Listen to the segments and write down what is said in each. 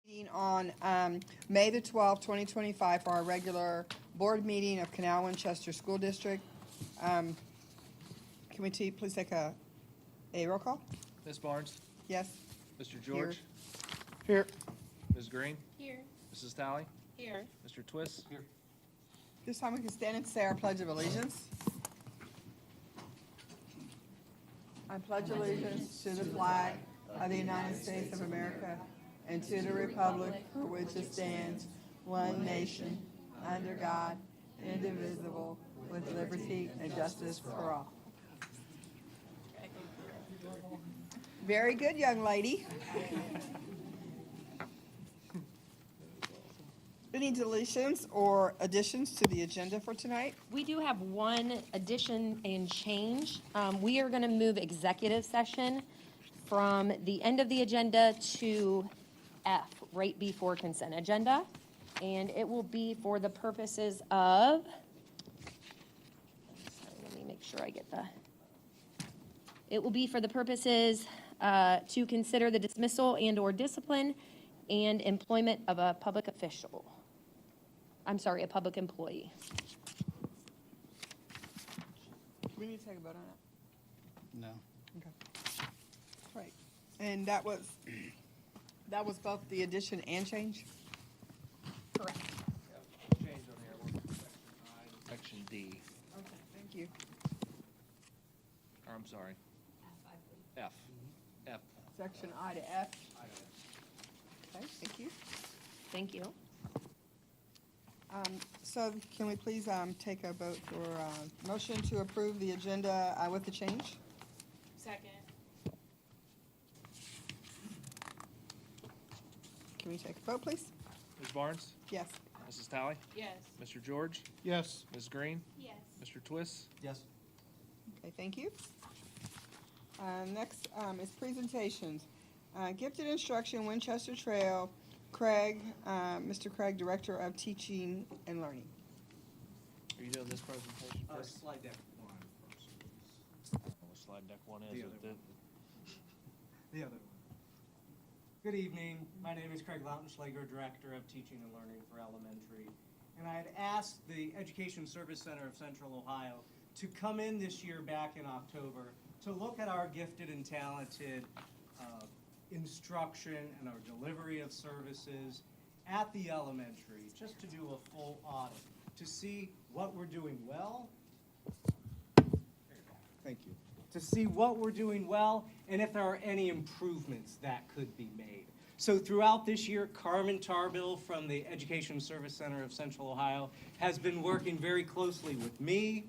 Meeting on May the 12th, 2025 for our regular board meeting of Canal Winchester School District. Can we please take a roll call? Ms. Barnes? Yes? Mr. George? Here. Ms. Green? Here. Mrs. Talley? Here. Mr. Twist? Here. This time we can stand and say our Pledge of Allegiance. I pledge allegiance to the flag of the United States of America and to the republic for which it stands, one nation, under God, indivisible, with liberty and justice for all. Very good, young lady. Any deletions or additions to the agenda for tonight? We do have one addition and change. We are going to move executive session from the end of the agenda to F, right before consent agenda. And it will be for the purposes of, let me make sure I get it will be for the purposes to consider the dismissal and/or discipline and employment of a public official. I'm sorry, a public employee. We need to take a vote on it. No. Okay. Right. And that was both the addition and change? Correct. Change on here, we're section I, section D. Okay, thank you. Or, I'm sorry. F. F. Section I to F. Okay, thank you. Thank you. So can we please take a vote for motion to approve the agenda with the change? Second. Can we take a vote, please? Ms. Barnes? Yes. Mrs. Talley? Yes. Mr. George? Yes. Ms. Green? Yes. Mr. Twist? Yes. Okay, thank you. Next is presentations. Gifted Instruction, Winchester Trail, Craig, Mr. Craig, Director of Teaching and Learning. Are you doing this presentation first? Slide deck one first. What slide deck one is The it? other The other one. Good evening. My name is Craig Lautenschlager, Director of Teaching and Learning for Elementary. And I had asked the Education Service Center of Central Ohio to come in this year back in October to look at our gifted and talented instruction and our delivery of services at the elementary, just to do a full audit, to see what we're doing well. Thank you. To see what we're doing well and if there are any improvements that could be made. So throughout this year, Carmen Tarbill from the Education Service Center of Central Ohio has been working very closely with me,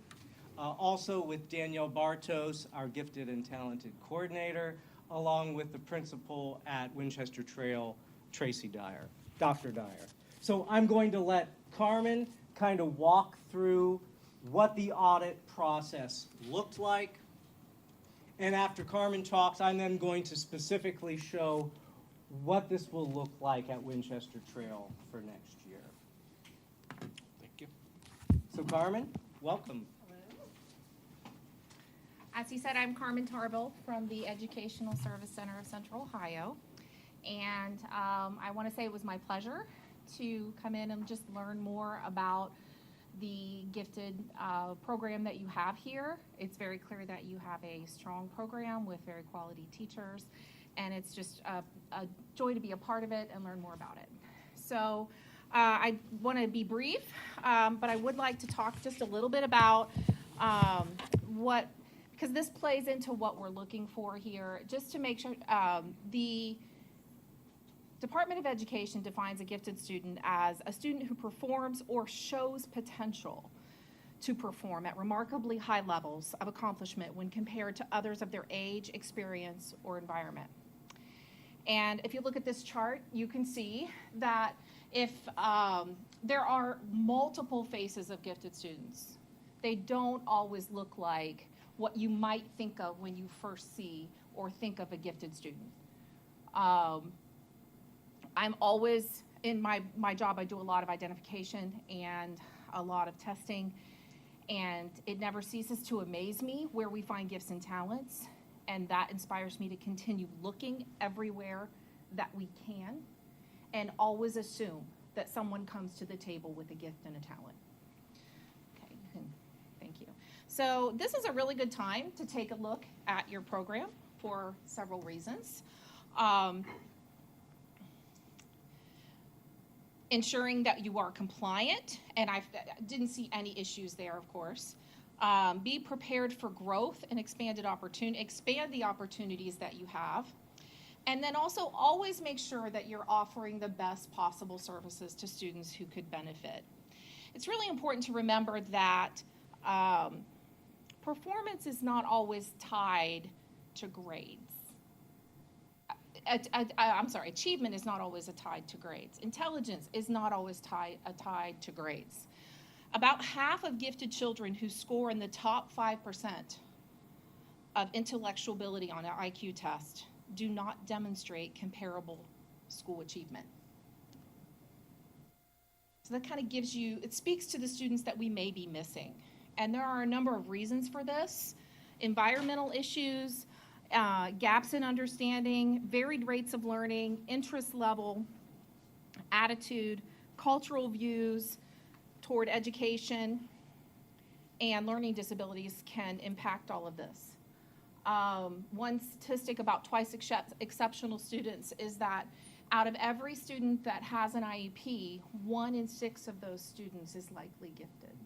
also with Danielle Bartos, our gifted and talented coordinator, along with the principal at Winchester Trail, Tracy Dyer, Dr. Dyer. So I'm going to let Carmen kind of walk through what the audit process looked like. And after Carmen talks, I'm then going to specifically show what this will look like at Winchester Trail for next year. Thank you. So Carmen, welcome. As he said, I'm Carmen Tarbill from the Educational Service Center of Central Ohio. And I want to say it was my pleasure to come in and just learn more about the gifted program that you have here. It's very clear that you have a strong program with very quality teachers. And it's just a joy to be a part of it and learn more about it. So I want to be brief, but I would like to talk just a little bit about because this plays into what we're looking for here, just to make sure the Department of Education defines a gifted student as a student who performs or shows potential to perform at remarkably high levels of accomplishment when compared to others of their age, experience, or environment. And if you look at this chart, you can see that if there are multiple faces of gifted students, they don't always look like what you might think of when you first see or think of a gifted student. I'm always, in my job, I do a lot of identification and a lot of testing, and it never ceases to amaze me where we find gifts and talents and that inspires me to continue looking everywhere that we can. and always assume that someone comes to the table with a gift and a talent. Okay, thank you. So this is a really good time to take a look at your program for several reasons. Ensuring that you are compliant, and I didn't see any issues there, of course. Be prepared for growth and expand the opportunities that you have. And then also always make sure that you're offering the best possible services to students who could benefit. It's really important to remember that performance is not always tied to grades. Achievement is not always tied to grades. Intelligence is not always tied to grades. About half of gifted children who score in the top 5% of intellectual ability on an IQ test do not demonstrate comparable school achievement. So that kind of gives you, it speaks to the students that we may be missing. And there are a number of reasons for this. Environmental issues, gaps in understanding, varied rates of learning, interest level, attitude, cultural views toward education, and learning disabilities can impact all of this. One statistic about twice exceptional students is that out of every student that has an IEP, 1 in 6 of those students is likely gifted.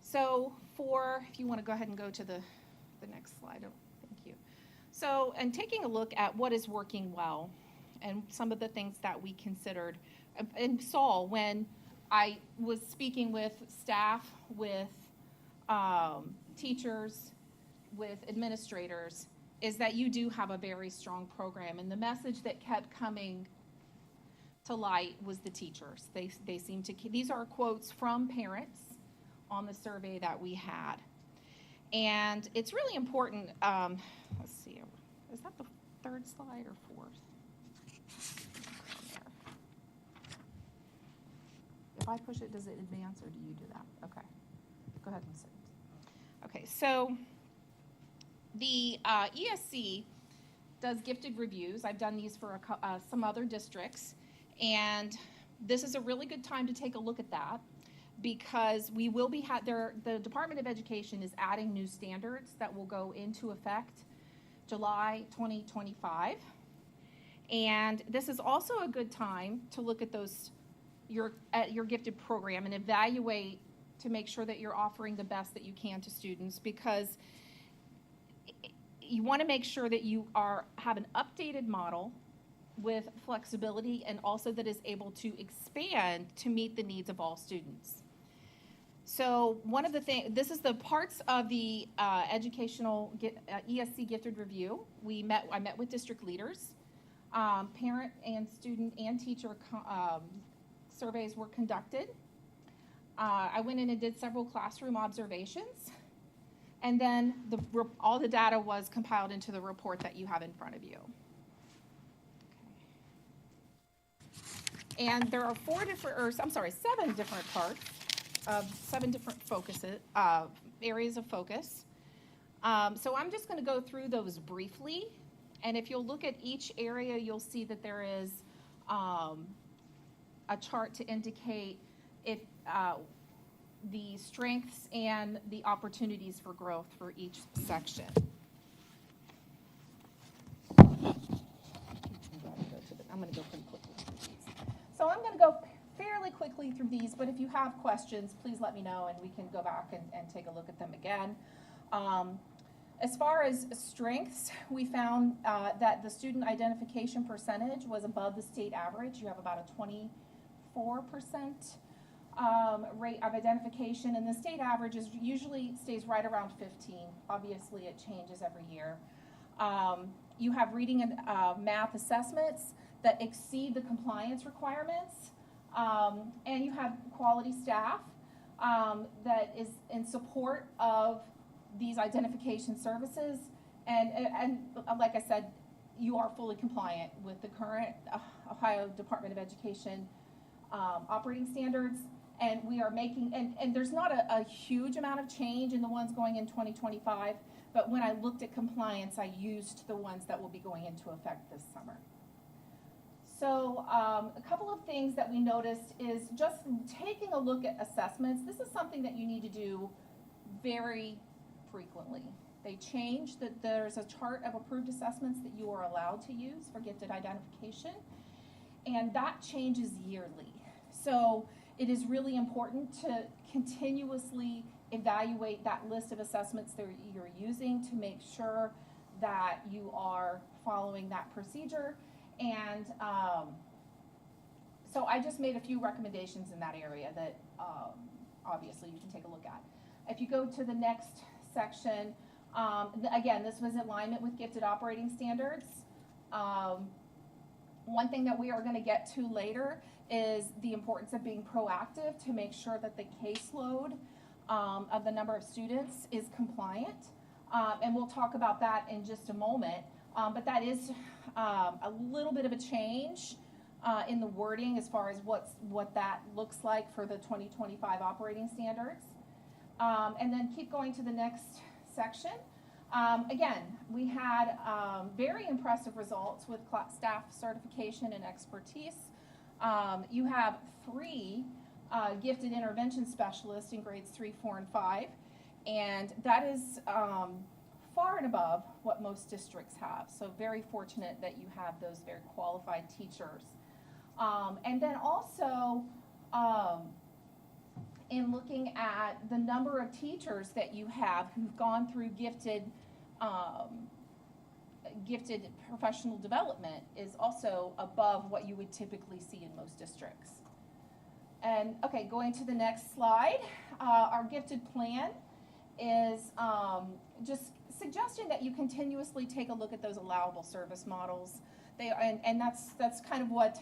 So if you want to go ahead and go to the next slide, thank you. So, and taking a look at what is working well and some of the things that we considered and saw when I was speaking with staff, with teachers, with administrators, is that you do have a very strong program. And the message that kept coming to light was the teachers. They seem to, these are quotes from parents on the survey that we had. And it's really important, let's see, is that the third slide or fourth? If I push it, does it advance or do you do that? Okay, go ahead and sit. Okay, so the ESC does gifted reviews. I've done these for some other districts, and this is a really good time to take a look at that, because we will be the Department of Education is adding new standards that will go into effect July 2025. And this is also a good time to look at your gifted program and evaluate to make sure that you're offering the best that you can to students, because you want to make sure that you have an updated model with flexibility and also that is able to expand to meet the needs of all students. So one of the things, this is the parts of the educational ESC gifted review. I met with district leaders, parent and student and teacher surveys were conducted. I went in and did several classroom observations, and then all the data was compiled into the report that you have in front of you. Okay. And there are 7 different parts of 7 different areas of focus. So I'm just going to go through those briefly, and if you'll look at each area, you'll see that there is a chart to indicate if the strengths and the opportunities for growth for each section. I'm going to go pretty quickly through these. So I'm going to go fairly quickly through these, but if you have questions, please let me know and we can go back and take a look at them again. As far as strengths, we found that the student identification percentage was above the state average. You have about a 24% rate of identification, and the state average usually stays right around 15. Obviously, it changes every year. You have reading and math assessments that exceed the compliance requirements, and you have quality staff that is in support of these identification services, and like I said, you are fully compliant with the current Ohio Department of Education operating standards, and we are making, and there's not a huge amount of change in the ones going in 2025, but when I looked at compliance, I used the ones that will be going into effect this summer. So a couple of things that we noticed is just taking a look at assessments. This is something that you need to do very frequently. They change that there's a chart of approved assessments that you are allowed to use for gifted identification, and that changes yearly. So it is really important to continuously evaluate that list of assessments that you're using to make sure that you are following that procedure. And so I just made a few recommendations in that area that obviously you can take a look at. If you go to the next section, again, this was in alignment with gifted operating standards. One thing that we are going to get to later is the importance of being proactive to make sure that the caseload of the number of students is compliant. And we'll talk about that in just a moment. But that is a little bit of a change in the wording as far as what that looks like for the 2025 operating standards. And then keep going to the next section. Again, we had very impressive results with staff certification and expertise. You have 3 gifted intervention specialists in grades 3, 4, and 5, and that is far and above what most districts have. So very fortunate that you have those very qualified teachers. And then also, in looking at the number of teachers that you have who've gone through gifted professional development is also above what you would typically see in most districts. And okay, going to the next slide, our gifted plan is just suggesting that you continuously take a look at those allowable service models. And that's kind of what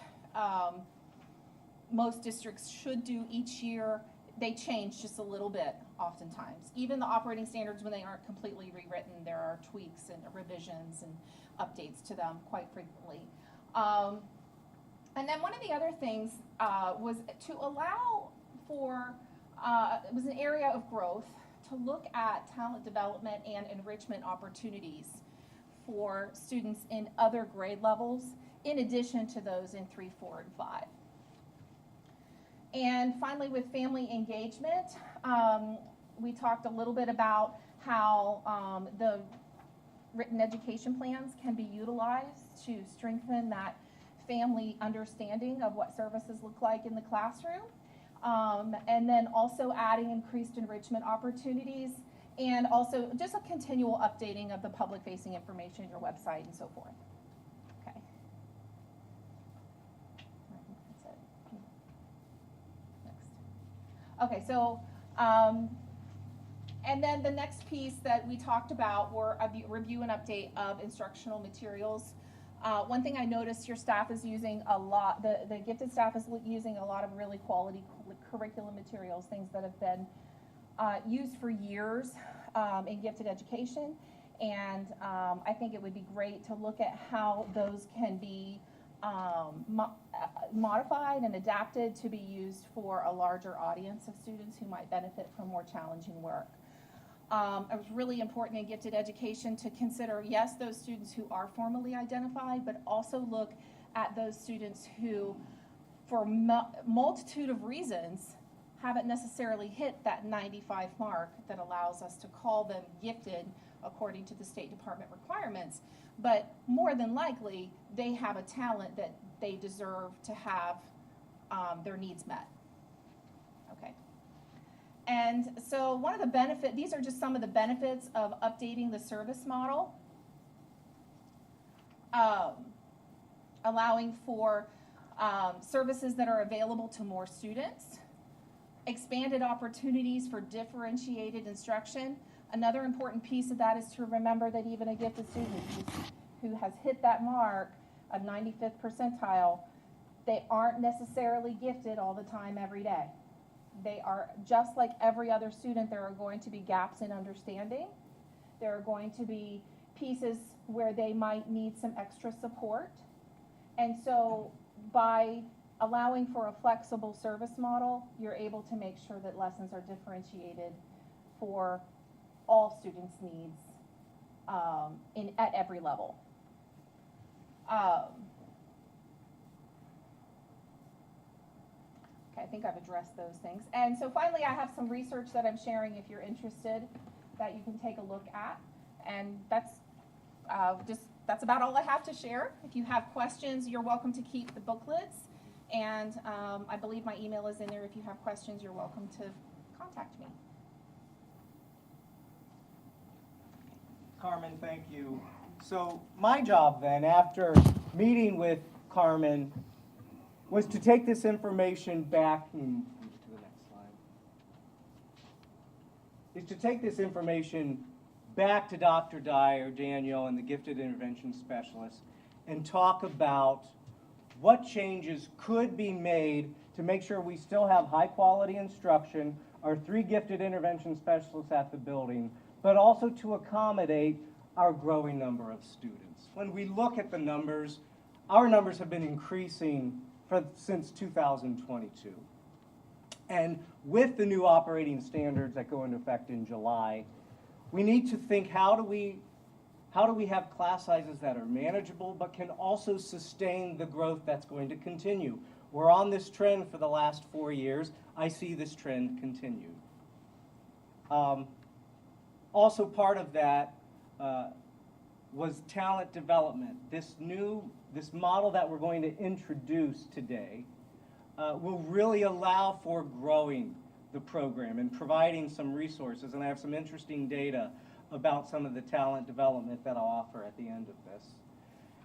most districts should do each year. They change just a little bit oftentimes. Even the operating standards, when they aren't completely rewritten, there are tweaks and revisions and updates to them quite frequently. And then one of the other things was to allow for, it was an area of growth, to look at talent development and enrichment opportunities for students in other grade levels, in addition to those in 3, 4, and 5. And finally, with family engagement, we talked a little bit about how the written education plans can be utilized to strengthen that family understanding of what services look like in the classroom. And then also adding increased enrichment opportunities, and also just a continual updating of the public-facing information, your website, and so forth. Okay. I think that's it. Next. Okay, so, and then the next piece that we talked about were a review and update of instructional materials. One thing I noticed your staff is using a lot, the gifted staff is using a lot of really quality curriculum materials, things that have been used for years in gifted education. And I think it would be great to look at how those can be modified and adapted to be used for a larger audience of students who might benefit from more challenging work. It was really important in gifted education to consider, yes, those students who are formally identified, but also look at those students who, for multitude of reasons, haven't necessarily hit that 95 mark that allows us to call them gifted according to the State Department requirements. But more than likely, they have a talent that they deserve to have their needs met. Okay. And so one of the benefits, these are just some of the benefits of updating the service model. Allowing for services that are available to more students. Expanded opportunities for differentiated instruction. Another important piece of that is to remember that even a gifted student who has hit that mark of 95th percentile, they aren't necessarily gifted all the time every day. They are just like every other student. There are going to be gaps in understanding. There are going to be pieces where they might need some extra support. And so by allowing for a flexible service model, you're able to make sure that lessons are differentiated for all students' needs at every level. Okay, I think I've addressed those things. And so finally, I have some research that I'm sharing if you're interested that you can take a look at. And that's that's about all I have to share. If you have questions, you're welcome to keep the booklets. And I believe my email is in there. If you have questions, you're welcome to contact me. Carmen, thank you. So my job then, after meeting with Carmen, was to take this information back, to the next slide, is to take this information back to Dr. Dyer, Danielle, and the gifted intervention specialists and talk about what changes could be made to make sure we still have high quality instruction, our 3 gifted intervention specialists at the building, but also to accommodate our growing number of students. When we look at the numbers, our numbers have been increasing since 2022. And with the new operating standards that go into effect in July, we need to think, how do we have class sizes that are manageable but can also sustain the growth that's going to continue? We're on this trend for the last 4 years. I see this trend continue. Also part of that was talent development. This model that we're going to introduce today will really allow for growing the program and providing some resources. And I have some interesting data about some of the talent development that I'll offer at the end of this.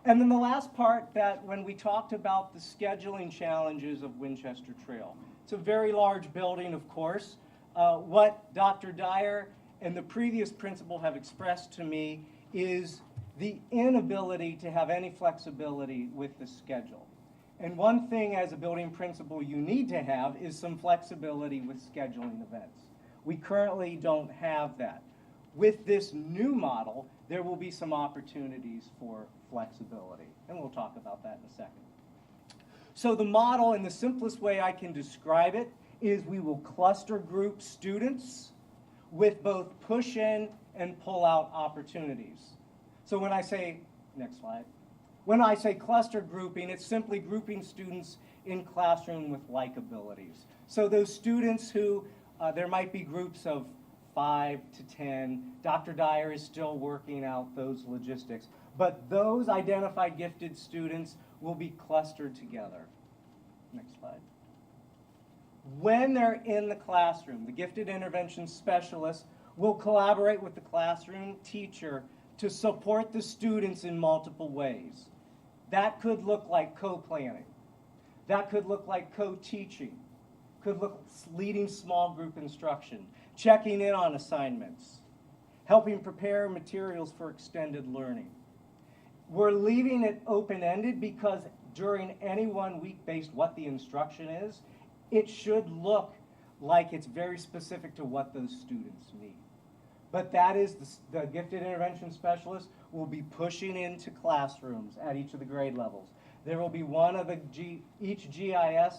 And then the last part, that when we talked about the scheduling challenges of Winchester Trail. It's a very large building, of course. What Dr. Dyer and the previous principal have expressed to me is the inability to have any flexibility with the schedule. And one thing as a building principal you need to have is some flexibility with scheduling events. We currently don't have that. With this new model, there will be some opportunities for flexibility, and we'll talk about that in a second. So the model, in the simplest way I can describe it, is we will cluster group students with both push-in and pull-out opportunities. So when I say, next slide, when I say cluster grouping, it's simply grouping students in classroom with like abilities. So those students who, there might be groups of 5 to 10. Dr. Dyer is still working out those logistics. But those identified gifted students will be clustered together. Next slide. When they're in the classroom, the gifted intervention specialist will collaborate with the classroom teacher to support the students in multiple ways. That could look like co-planning. That could look like co-teaching. Could look leading small group instruction, checking in on assignments, helping prepare materials for extended learning. We're leaving it open-ended because during any 1 week based what the instruction is, it should look like it's very specific to what those students need. But that is the gifted intervention specialist will be pushing into classrooms at each of the grade levels. There will be one of each GIS,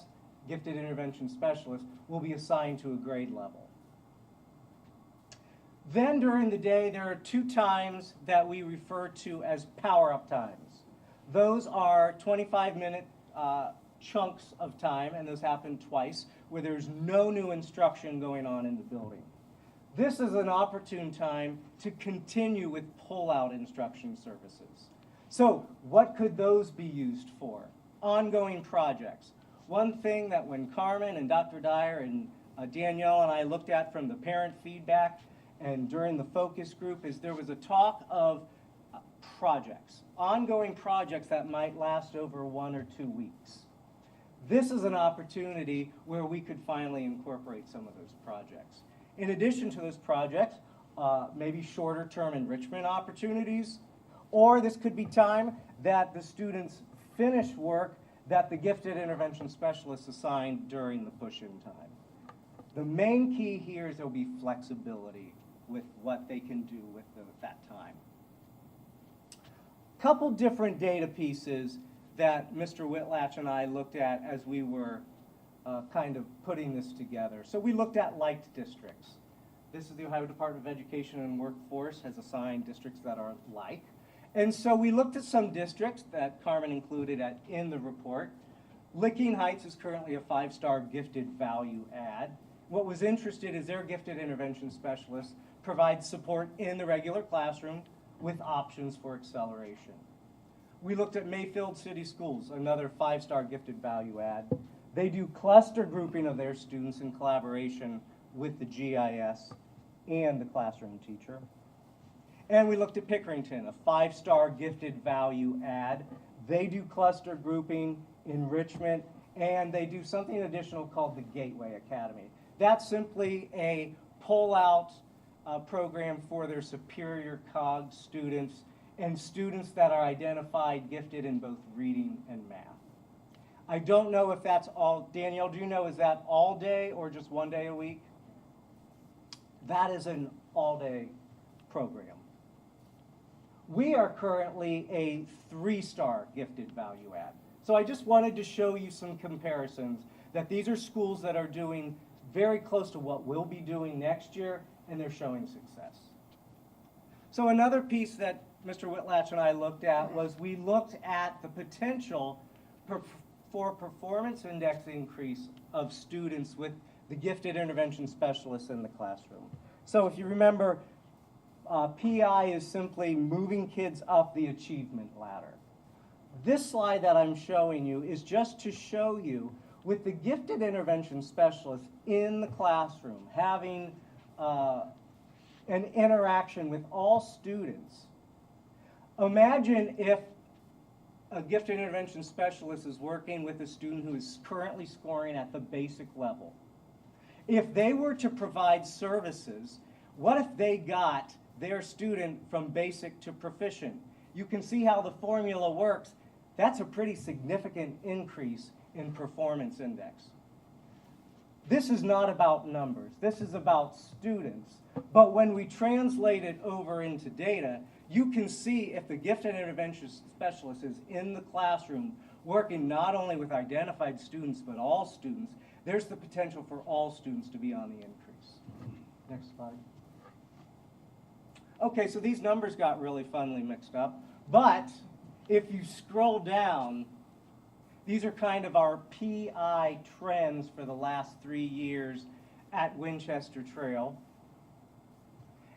gifted intervention specialist, will be assigned to a grade level. Then during the day, there are 2 times that we refer to as power-up times. Those are 25-minute chunks of time, and those happen twice, where there's no new instruction going on in the building. This is an opportune time to continue with pull-out instruction services. So what could those be used for? Ongoing projects. One thing that when Carmen and Dr. Dyer and Danielle and I looked at from the parent feedback and during the focus group is there was a talk of projects, ongoing projects that might last over 1 or 2 weeks. This is an opportunity where we could finally incorporate some of those projects. In addition to those projects, maybe shorter term enrichment opportunities, or this could be time that the students finish work that the gifted intervention specialists assigned during the push-in time. The main key here is there'll be flexibility with what they can do with that time. Couple different data pieces that Mr. Whitlatch and I looked at as we were kind of putting this together. So we looked at liked districts. This is the Ohio Department of Education and Workforce has assigned districts that are like. And so we looked at some districts that Carmen included in the report. Licking Heights is currently a 5-star gifted value add. What was interested is their gifted intervention specialist provides support in the regular classroom with options for acceleration. We looked at Mayfield City Schools, another 5-star gifted value add. They do cluster grouping of their students in collaboration with the GIS and the classroom teacher. And we looked at Pickerington, a 5-star gifted value add. They do cluster grouping, enrichment, and they do something additional called the Gateway Academy. That's simply a pull-out program for their superior COG students and students that are identified gifted in both reading and math. I don't know if that's all, Danielle, do you know, is that all day or just 1 day a week? That is an all-day program. We are currently a 3-star gifted value add. So I just wanted to show you some comparisons that these are schools that are doing very close to what we'll be doing next year, and they're showing success. So another piece that Mr. Whitlatch and I looked at was we looked at the potential for performance index increase of students with the gifted intervention specialists in the classroom. So if you remember, PI is simply moving kids up the achievement ladder. This slide that I'm showing you is just to show you with the gifted intervention specialists in the classroom having an interaction with all students. Imagine if a gifted intervention specialist is working with a student who is currently scoring at the basic level. If they were to provide services, what if they got their student from basic to proficient? You can see how the formula works. That's a pretty significant increase in performance index. This is not about numbers. This is about students. But when we translate it over into data, you can see if the gifted intervention specialist is in the classroom working not only with identified students but all students, there's the potential for all students to be on the increase. Next slide. Okay, so these numbers got really funnily mixed up, but if you scroll down, these are kind of our PI trends for the last 3 years at Winchester Trail.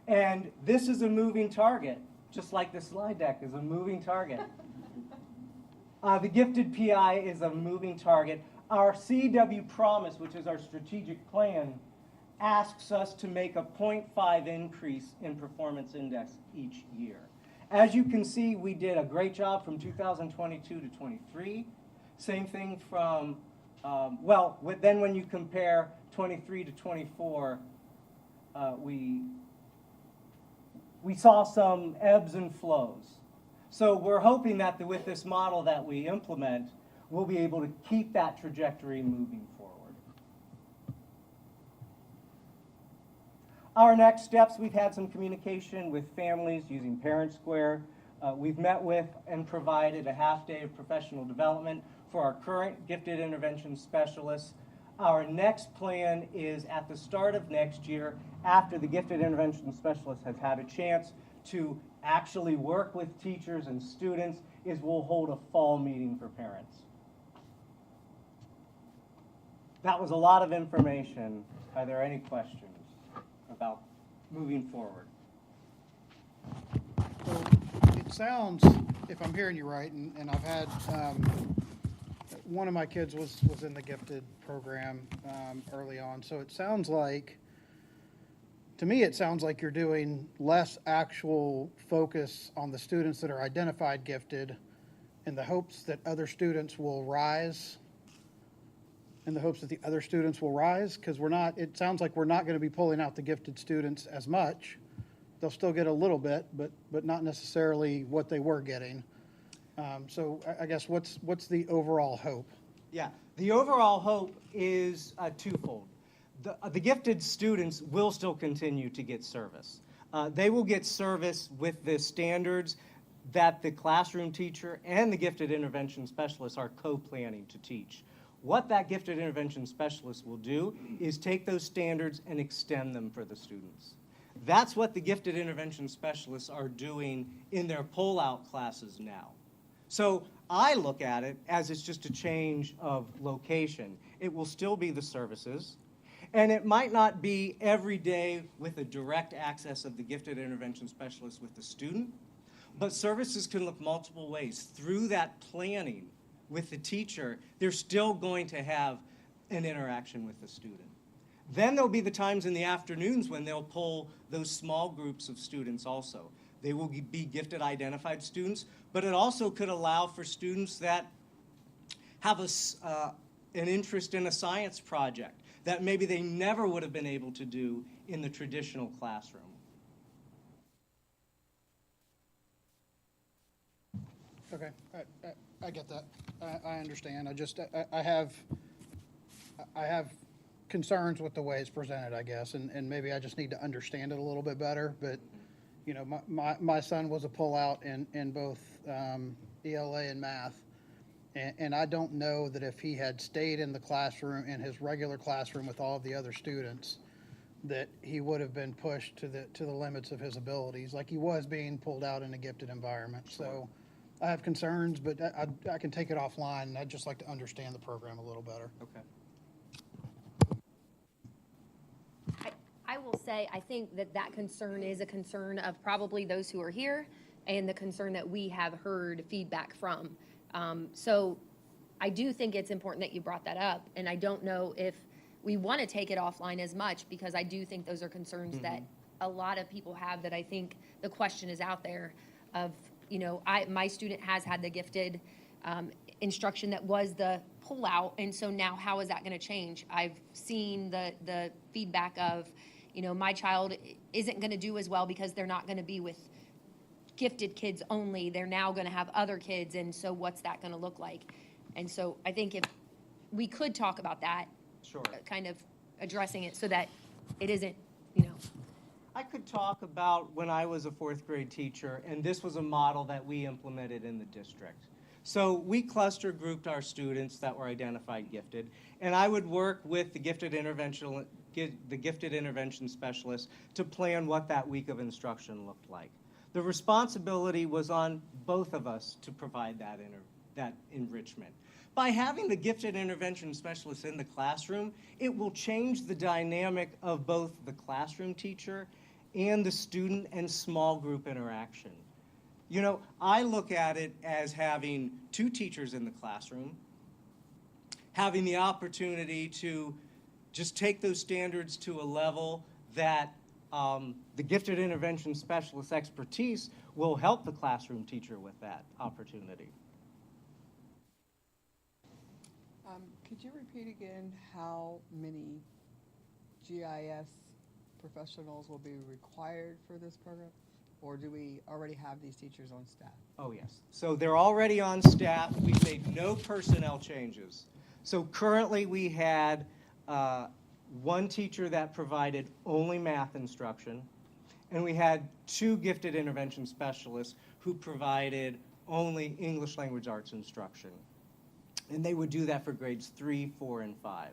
And this is a moving target, just like the slide deck is a moving target. The gifted PI is a moving target. Our CW promise, which is our strategic plan, asks us to make a 0.5 increase in performance index each year. As you can see, we did a great job from 2022 to 23. Same thing from, then when you compare 23 to 24, we saw some ebbs and flows. So we're hoping that with this model that we implement, we'll be able to keep that trajectory moving forward. Our next steps, we've had some communication with families using Parent Square. We've met with and provided a half-day of professional development for our current gifted intervention specialists. Our next plan is at the start of next year, after the gifted intervention specialist has had a chance to actually work with teachers and students, is we'll hold a fall meeting for parents. That was a lot of information. Are there any questions about moving forward? So it sounds, if I'm hearing you right, and I've had, one of my kids was in the gifted program early on, so it sounds like, to me, it sounds like you're doing less actual focus on the students that are identified gifted in the hopes that other students will rise, because it sounds like we're not going to be pulling out the gifted students as much. They'll still get a little bit, but not necessarily what they were getting. So I guess what's the overall hope? Yeah, the overall hope is twofold. The gifted students will still continue to get service. They will get service with the standards that the classroom teacher and the gifted intervention specialists are co-planning to teach. What that gifted intervention specialist will do is take those standards and extend them for the students. That's what the gifted intervention specialists are doing in their pull-out classes now. So I look at it as it's just a change of location. It will still be the services, and it might not be every day with a direct access of the gifted intervention specialist with the student, but services can look multiple ways. Through that planning with the teacher, they're still going to have an interaction with the student. Then there'll be the times in the afternoons when they'll pull those small groups of students also. They will be gifted identified students, but it also could allow for students that have an interest in a science project that maybe they never would have been able to do in the traditional classroom. Okay, I get that. I understand. I have concerns with the way it's presented, I guess, and maybe I just need to understand it a little bit better. But, you know, my son was a pullout in both ELA and math, and I don't know that if he had stayed in the classroom, in his regular classroom with all of the other students, that he would have been pushed to the limits of his abilities, like he was being pulled out in a gifted environment. So I have concerns, but I can take it offline, and I'd just like to understand the program a little better. Okay. I will say, I think that concern is a concern of probably those who are here and the concern that we have heard feedback from. So I do think it's important that you brought that up, and I don't know if we want to take it offline as much, because I do think those are concerns that a lot of people have, that I think the question is out there of, you know, my student has had the gifted instruction that was the pullout, and so now how is that going to change? I've seen the feedback of, you know, my child isn't going to do as well because they're not going to be with gifted kids only. They're now going to have other kids, and so what's that going to look like? And so I think if we could talk about that, Sure. kind of addressing it so that it isn't, you know. I could talk about when I was a fourth grade teacher, and this was a model that we implemented in the district. So we cluster grouped our students that were identified gifted, and I would work with the gifted intervention specialist to plan what that week of instruction looked like. The responsibility was on both of us to provide that enrichment. By having the gifted intervention specialist in the classroom, it will change the dynamic of both the classroom teacher and the student and small group interaction. You know, I look at it as having two teachers in the classroom, having the opportunity to just take those standards to a level that the gifted intervention specialist expertise will help the classroom teacher with that opportunity. Could you repeat again how many GIS professionals will be required for this program? Or do we already have these teachers on staff? Oh, yes. So they're already on staff. We've made no personnel changes. So currently we had one teacher that provided only math instruction, and we had two gifted intervention specialists who provided only English language arts instruction. And they would do that for grades 3, 4, and 5.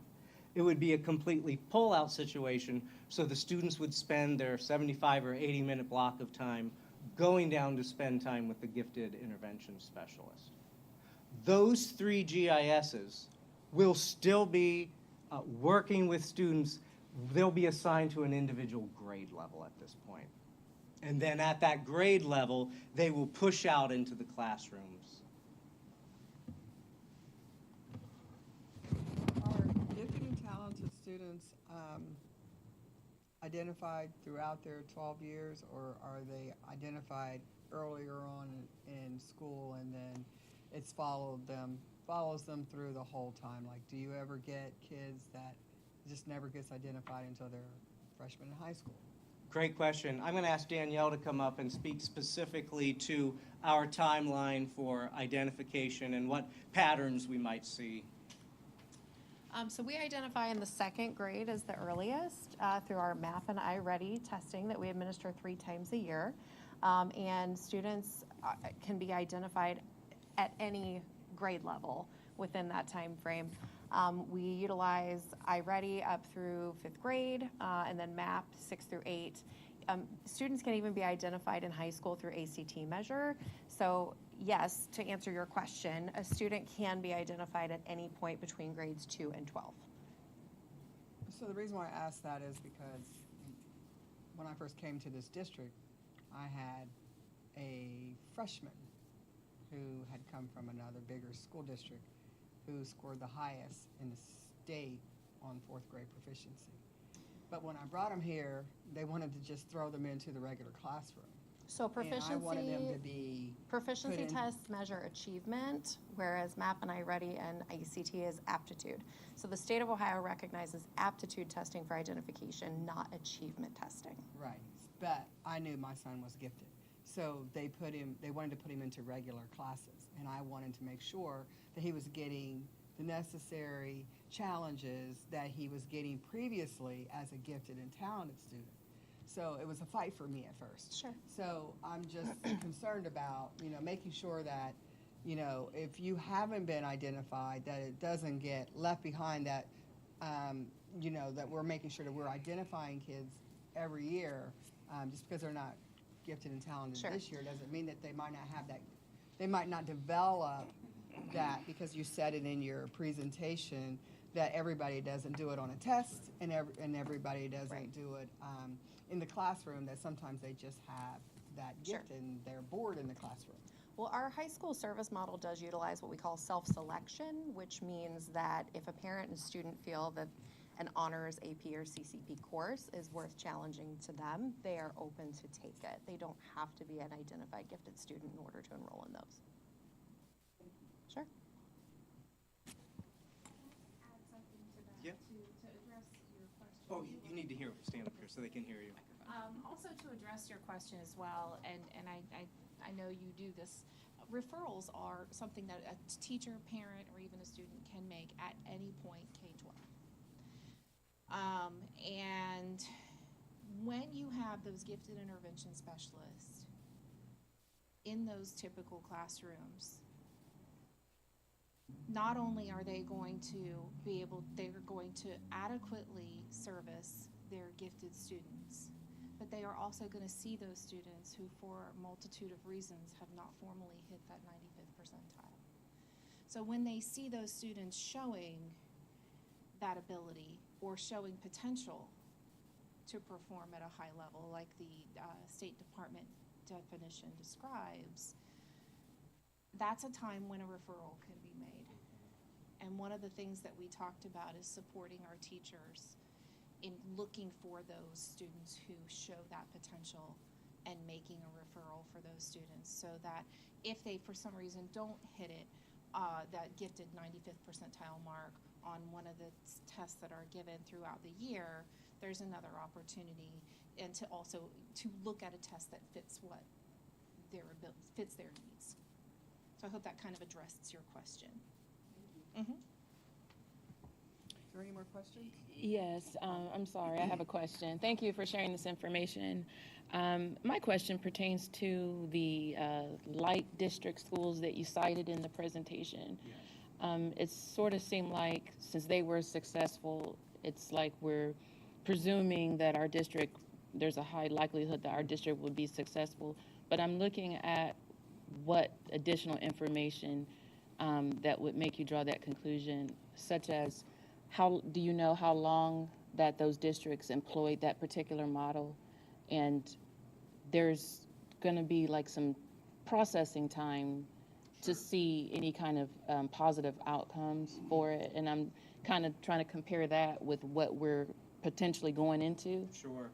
It would be a completely pull-out situation, so the students would spend their 75 or 80-minute block of time going down to spend time with the gifted intervention specialist. Those 3 GISs will still be working with students. They'll be assigned to an individual grade level at this point. And then at that grade level, they will push out into the classrooms. Are gifted and talented students identified throughout their 12 years, or are they identified earlier on in school and then it's follows them through the whole time? Like, do you ever get kids that just never gets identified until they're freshmen in high school? Great question. I'm going to ask Danielle to come up and speak specifically to our timeline for identification and what patterns we might see. So we identify in the 2nd grade as the earliest through our Math and iReady testing that we administer 3 times a year. And students can be identified at any grade level within that time frame. We utilize iReady up through 5th grade, and then MAP 6 through 8. Students can even be identified in high school through ACT measure. So yes, to answer your question, a student can be identified at any point between grades 2 and 12. So the reason why I asked that is because when I first came to this district, I had a freshman who had come from another bigger school district who scored the highest in the state on 4th grade proficiency. But when I brought them here, they wanted to just throw them into the regular classroom. So And I wanted them to proficiency, be proficiency put in- tests measure achievement, whereas MAP and iReady and ACT is aptitude. So the state of Ohio recognizes aptitude testing for identification, not achievement testing. right. But I knew my son was gifted. So they wanted to put him into regular classes. And I wanted to make sure that he was getting the necessary challenges that he was getting previously as a gifted and talented student. So it was a fight for me at first. Sure. So I'm just concerned about, making sure that, if you haven't been identified, that it doesn't get left behind, that, that we're making sure that we're identifying kids every year. Just because they're not gifted and talented Sure. this year doesn't mean that they might not have that, they might not develop that, because you said it in your presentation, that everybody doesn't do it on a test and everybody doesn't Right. do it in the classroom, that sometimes they just have that Sure. gift and they're bored in the classroom. Well, our high school service model does utilize what we call self-selection, which means that if a parent and student feel that an honors AP or CCP course is worth challenging to them, they are open to take it. They don't have to be an identified gifted student in order to enroll in those. Sure. Add something to that, Yeah. to address your question. Oh, you need to stand up here so they can hear you. Also to address your question as well, and I know you do this, referrals are something that a teacher, parent, or even a student can make at any point K-12. And when you have those gifted intervention specialists in those typical classrooms, not only are they going to be able, they're going to adequately service their gifted students, but they are also going to see those students who, for a multitude of reasons, have not formally hit that 95th percentile. So when they see those students showing that ability or showing potential to perform at a high level, like the State Department definition describes, that's a time when a referral can be made. And one of the things that we talked about is supporting our teachers in looking for those students who show that potential and making a referral for those students, so that if they for some reason don't hit it, that gifted 95th percentile mark on one of the tests that are given throughout the year, there's another opportunity, and to also to look at a test that fits what fits their needs. So I hope that kind of addresses your question. Mm-hmm. Is there any more questions? Yes, I'm sorry, I have a question. Thank you for sharing this information. My question pertains to the light district schools that you cited in the presentation. It sort of seemed like, since they were successful, it's like we're presuming that our district, there's a high likelihood that our district would be successful. But I'm looking at what additional information that would make you draw that conclusion, such as how do you know how long that those districts employed that particular model? And there's going to be like some processing time to see any kind of positive outcomes for it. And I'm kind of trying to compare that with what we're potentially going into. Sure.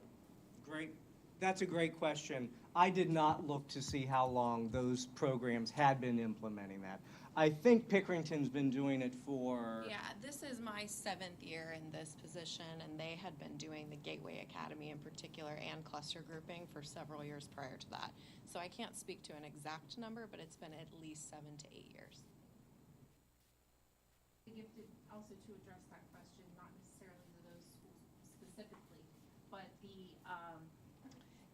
Great. That's a great question. I did not look to see how long those programs had been implementing that. I think Pickerington's been doing it for... Yeah, this is my 7th year in this position, and they had been doing the Gateway Academy in particular and cluster grouping for several years prior to that. So I can't speak to an exact number, but it's been at least 7 to 8 years. Gifted, also to address that question, not necessarily to those schools specifically, but the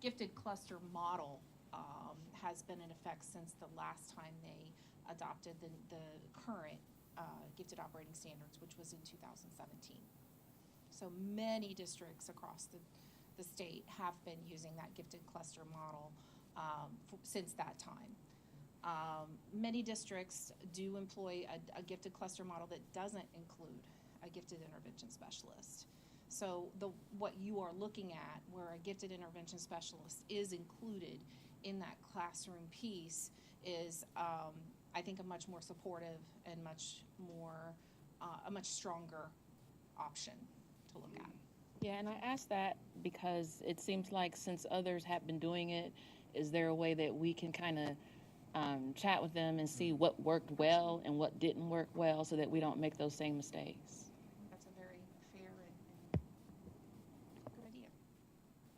gifted cluster model has been in effect since the last time they adopted the current gifted operating standards, which was in 2017. So many districts across the state have been using that gifted cluster model since that time. Many districts do employ a gifted cluster model that doesn't include a gifted intervention specialist. So what you are looking at, where a gifted intervention specialist is included in that classroom piece, is I think a much more supportive and a much stronger option to look at. Yeah, and I ask that because it seems like since others have been doing it, is there a way that we can kind of chat with them and see what worked well and what didn't work well so that we don't make those same mistakes? That's a very fair and good idea.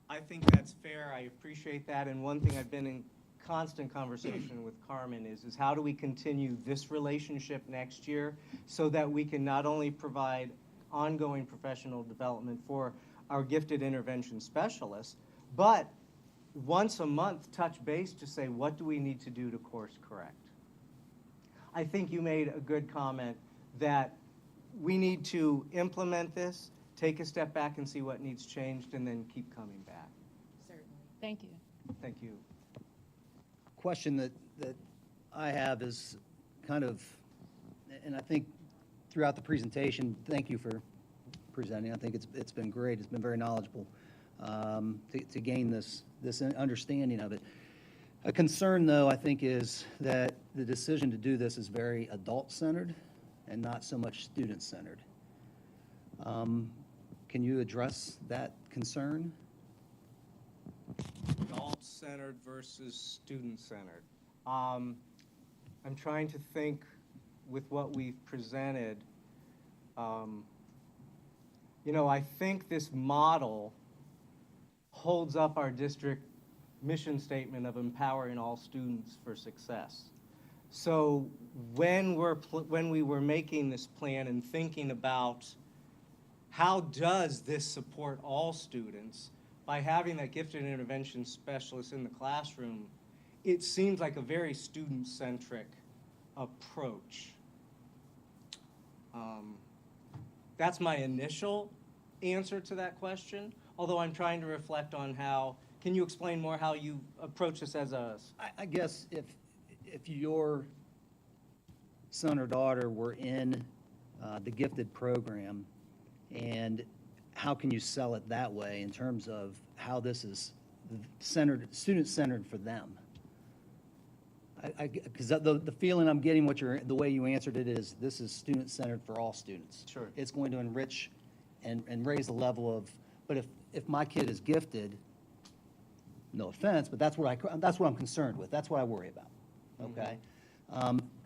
I think that's fair. I appreciate that. And one thing I've been in constant conversation with Carmen is how do we continue this relationship next year so that we can not only provide ongoing professional development for our gifted intervention specialists, but once a month touch base to say, what do we need to do to course correct? I think you made a good comment that we need to implement this, take a step back and see what needs changed, and then keep coming back. Certainly. Thank you. Thank you. Question that I have is kind of, and I think throughout the presentation, thank you for presenting. I think it's been great. It's been very knowledgeable to gain this understanding of it. A concern, though, I think, is that the decision to do this is very adult-centered and not so much student-centered. Can you address that concern? Adult-centered versus student-centered. I'm trying to think with what we've presented. I think this model holds up our district mission statement of empowering all students for success. So when we were making this plan and thinking about how does this support all students, by having that gifted intervention specialist in the classroom, it seems like a very student-centric approach. That's my initial answer to that question, although I'm trying to reflect on how, can you explain more how you approach this as a... I guess if your son or daughter were in the gifted program, and how can you sell it that way in terms of how this is student-centered for them? Because the feeling I'm getting, the way you answered it is, this is student-centered for all students. Sure. It's going to enrich and raise the level of, but if my kid is gifted, no offense, but that's what I'm concerned with. That's what I worry about, okay?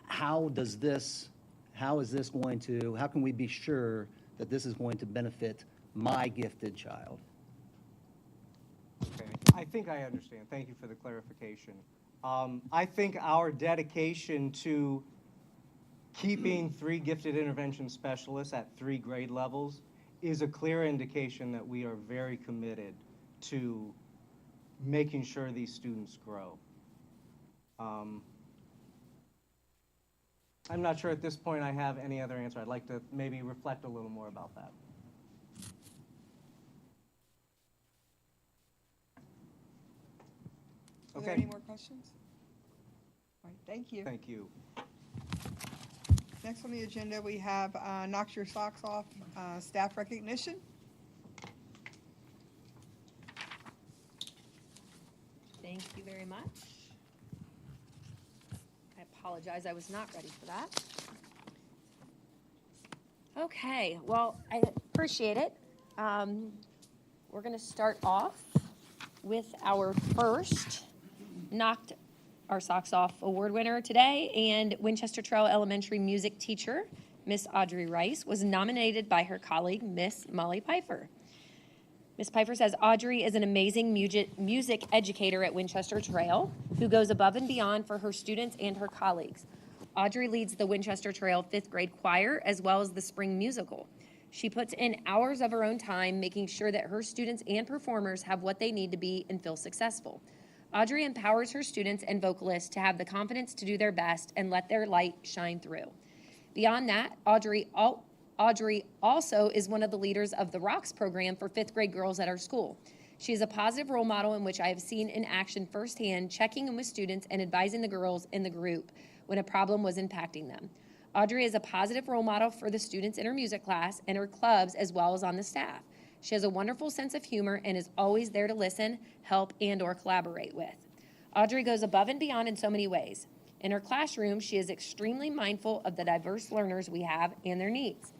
How is this going to, how can we be sure that this is going to benefit my gifted child? Okay, I think I understand. Thank you for the clarification. I think our dedication to keeping 3 gifted intervention specialists at 3 grade levels is a clear indication that we are very committed to making sure these students grow. I'm not sure at this point I have any other answer. I'd like to maybe reflect a little more about that. Are there any more questions? All right, thank you. Thank you. Next on the agenda, we have Knock Your Socks Off staff recognition. Thank you very much. I apologize, I was not ready for that. Okay, well, I appreciate it. We're going to start off with our first Knocked Our Socks Off award winner today, and Winchester Trail Elementary music teacher, Miss Audrey Rice, was nominated by her colleague, Miss Molly Pfeiffer. Ms. Pfeiffer says Audrey is an amazing music educator at Winchester Trail who goes above and beyond for her students and her colleagues. Audrey leads the Winchester Trail 5th grade choir as well as the spring musical. She puts in hours of her own time making sure that her students and performers have what they need to be and feel successful. Audrey empowers her students and vocalists to have the confidence to do their best and let their light shine through. Beyond that, Audrey also is one of the leaders of the ROCKS program for 5th grade girls at our school. She is a positive role model in which I have seen in action firsthand, checking in with students and advising the girls in the group when a problem was impacting them. Audrey is a positive role model for the students in her music class and her clubs as well as on the staff. She has a wonderful sense of humor and is always there to listen, help, and/or collaborate with. Audrey goes above and beyond in so many ways. In her classroom, she is extremely mindful of the diverse learners we have and their needs.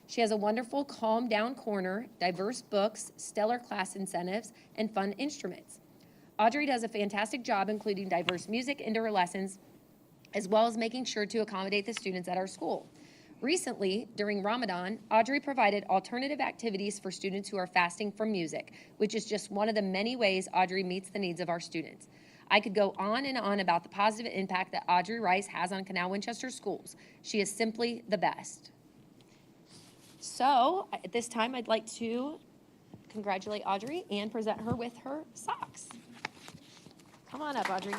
She has a wonderful calm down corner, diverse books, stellar class incentives, and fun instruments. Audrey does a fantastic job including diverse music into her lessons, as well as making sure to accommodate the students at our school. Recently, during Ramadan, Audrey provided alternative activities for students who are fasting from music, which is just one of the many ways Audrey meets the needs of our students. I could go on and on about the positive impact that Audrey Rice has on Canal Winchester schools. She is simply the best. So, at this time, I'd like to congratulate Audrey and present her with her socks. Come on up, Audrey.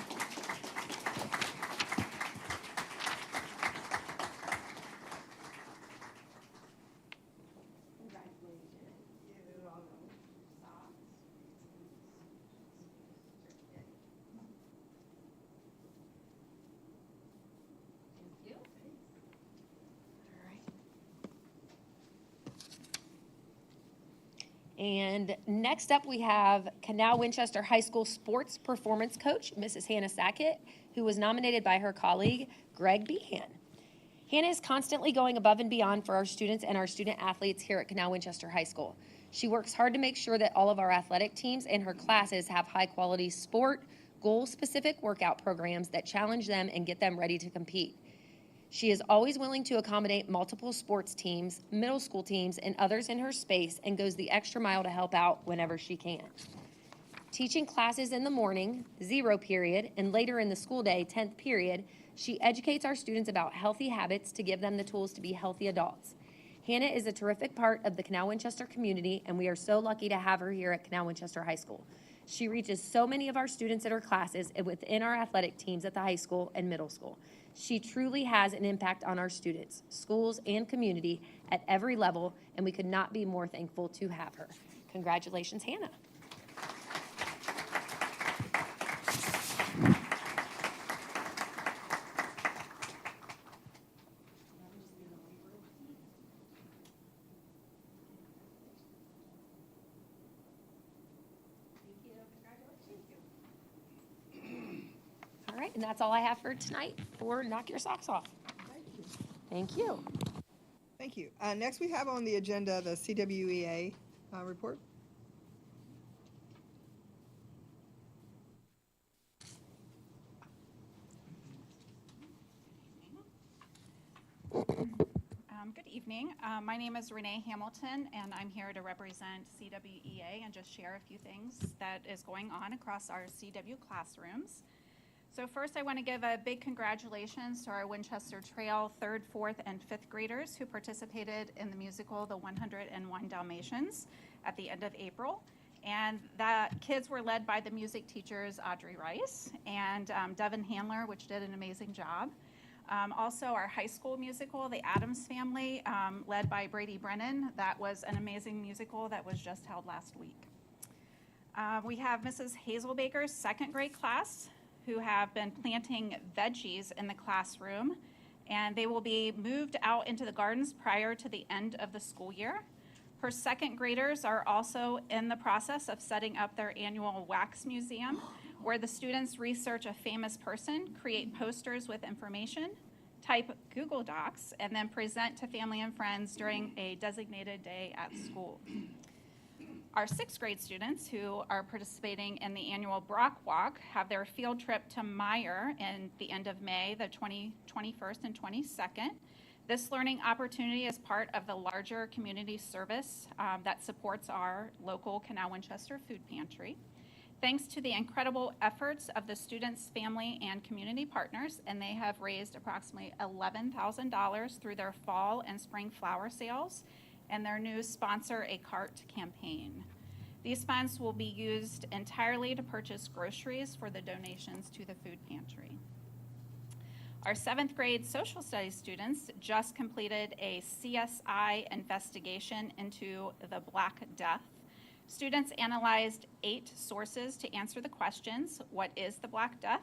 And next up, we have Canal Winchester High School sports performance coach, Mrs. Hannah Sackett, who was nominated by her colleague, Greg Behan. Hannah is constantly going above and beyond for our students and our student athletes here at Canal Winchester High School. She works hard to make sure that all of our athletic teams and her classes have high-quality sport, goal-specific workout programs that challenge them and get them ready to compete. She is always willing to accommodate multiple sports teams, middle school teams, and others in her space and goes the extra mile to help out whenever she can. Teaching classes in the morning, 0 period, and later in the school day, 10th period, she educates our students about healthy habits to give them the tools to be healthy adults. Hannah is a terrific part of the Canal Winchester community, and we are so lucky to have her here at Canal Winchester High School. She reaches so many of our students at her classes and within our athletic teams at the high school and middle school. She truly has an impact on our students, schools, and community at every level, and we could not be more thankful to have her. Congratulations, Hannah. All right, and that's all I have for tonight for Knock Your Socks Off. Thank you. Thank you. Next, we have on the agenda the CWEA report. Good evening. My name is Renee Hamilton, and I'm here to represent CWEA and just share a few things that is going on across our CW classrooms. So first, I want to give a big congratulations to our Winchester Trail 3rd, 4th, and 5th graders who participated in the musical The 101 Dalmatians at the end of April. And that kids were led by the music teachers Audrey Rice and Devin Handler, which did an amazing job. Also, our high school musical, The Addams Family, led by Brady Brennan. That was an amazing musical that was just held last week. We have Mrs. Hazelbaker's 2nd grade class, who have been planting veggies in the classroom, and they will be moved out into the gardens prior to the end of the school year. Her 2nd graders are also in the process of setting up their annual wax museum, where the students research a famous person, create posters with information, type Google Docs, and then present to family and friends during a designated day at school. Our 6th grade students who are participating in the annual Brock Walk have their field trip to Meyer in the end of May, the 21st and 22nd. This learning opportunity is part of the larger community service that supports our local Canal Winchester food pantry. Thanks to the incredible efforts of the students, family, and community partners, and they have raised approximately $11,000 through their fall and spring flower sales and their new Sponsor a Cart campaign. These funds will be used entirely to purchase groceries for the donations to the food pantry. Our 7th grade social studies students just completed a CSI investigation into the Black Death. Students analyzed 8 sources to answer the questions: what is the Black Death?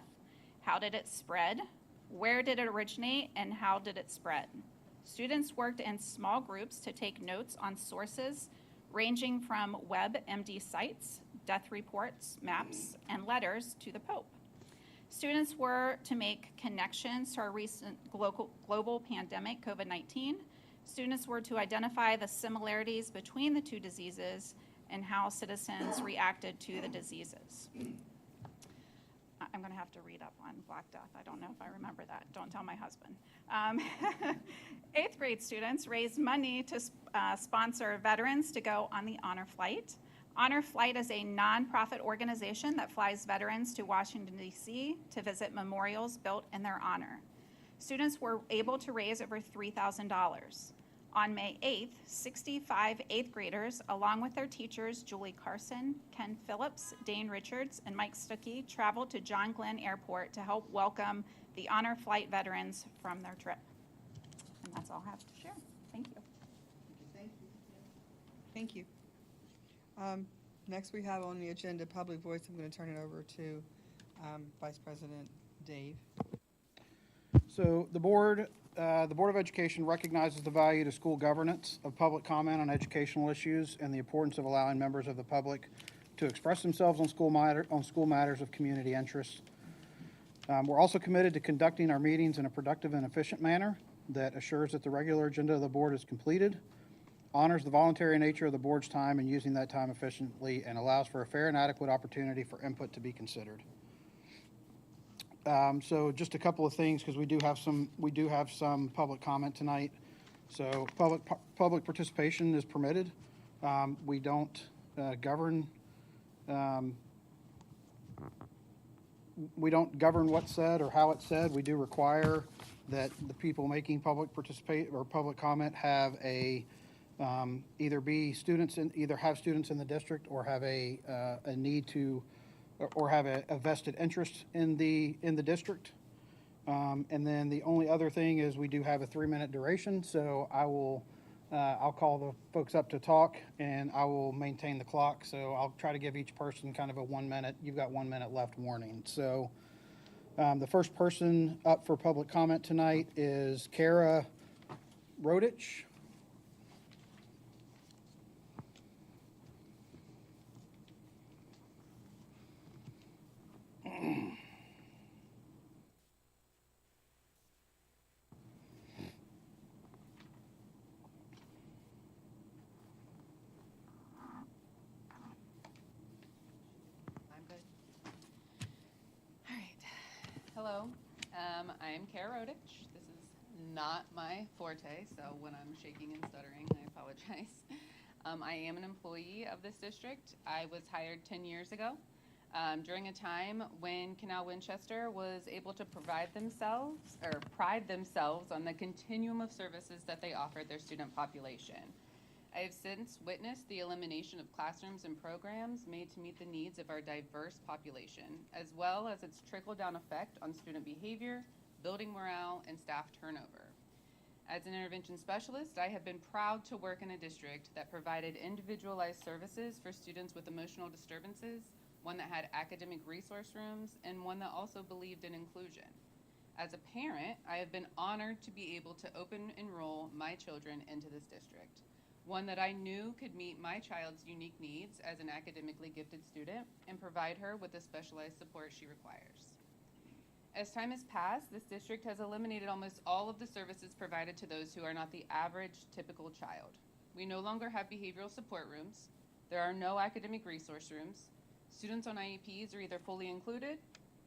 How did it spread? Where did it originate, and how did it spread? Students worked in small groups to take notes on sources ranging from WebMD sites, death reports, maps, and letters to the Pope. Students were to make connections to our recent global pandemic, COVID-19. Students were to identify the similarities between the two diseases and how citizens reacted to the diseases. I'm going to have to read up on Black Death. I don't know if I remember that. Don't tell my husband. 8th grade students raised money to sponsor veterans to go on the Honor Flight. Honor Flight is a nonprofit organization that flies veterans to Washington, D.C. to visit memorials built in their honor. Students were able to raise over $3,000. On May 8th, 65 8th graders, along with their teachers Julie Carson, Ken Phillips, Dane Richards, and Mike Stuckey, traveled to John Glenn Airport to help welcome the Honor Flight veterans from their trip. And that's all I have to share. Thank you. Thank you. Next we have on the agenda Public Voice. I'm going to turn it over to Vice President Dave. So the Board of Education recognizes the value to school governance of public comment on educational issues and the importance of allowing members of the public to express themselves on school matters of community interest. We're also committed to conducting our meetings in a productive and efficient manner that assures that the regular agenda of the board is completed, honors the voluntary nature of the board's time in using that time efficiently, and allows for a fair and adequate opportunity for input to be considered. So just a couple of things, because we do have some public comment tonight. So public participation is permitted. We don't govern what's said or how it's said. We do require that the people making public comment have either have students in the district or have a need to, or have a vested interest in the district. And then the only other thing is we do have a 3-minute duration, so I'll call the folks up to talk and I will maintain the clock. So I'll try to give each person kind of a 1 minute, you've got 1 minute left warning. So the first person up for public comment tonight is Kara Rodich. All right. Hello. I am Kara Rodich. This is not my forte, so when I'm shaking and stuttering, I apologize. I am an employee of this district. I was hired 10 years ago during a time when Canal Winchester was able to pride themselves on the continuum of services that they offered their student population. I have since witnessed the elimination of classrooms and programs made to meet the needs of our diverse population, as well as its trickle-down effect on student behavior, building morale, and staff turnover. As an intervention specialist, I have been proud to work in a district that provided individualized services for students with emotional disturbances, one that had academic resource rooms, and one that also believed in inclusion. As a parent, I have been honored to be able to open enroll my children into this district, one that I knew could meet my child's unique needs as an academically gifted student and provide her with the specialized support she requires. As time has passed, this district has eliminated almost all of the services provided to those who are not the average typical child. We no longer have behavioral support rooms. There are no academic resource rooms. Students on IEPs are either fully included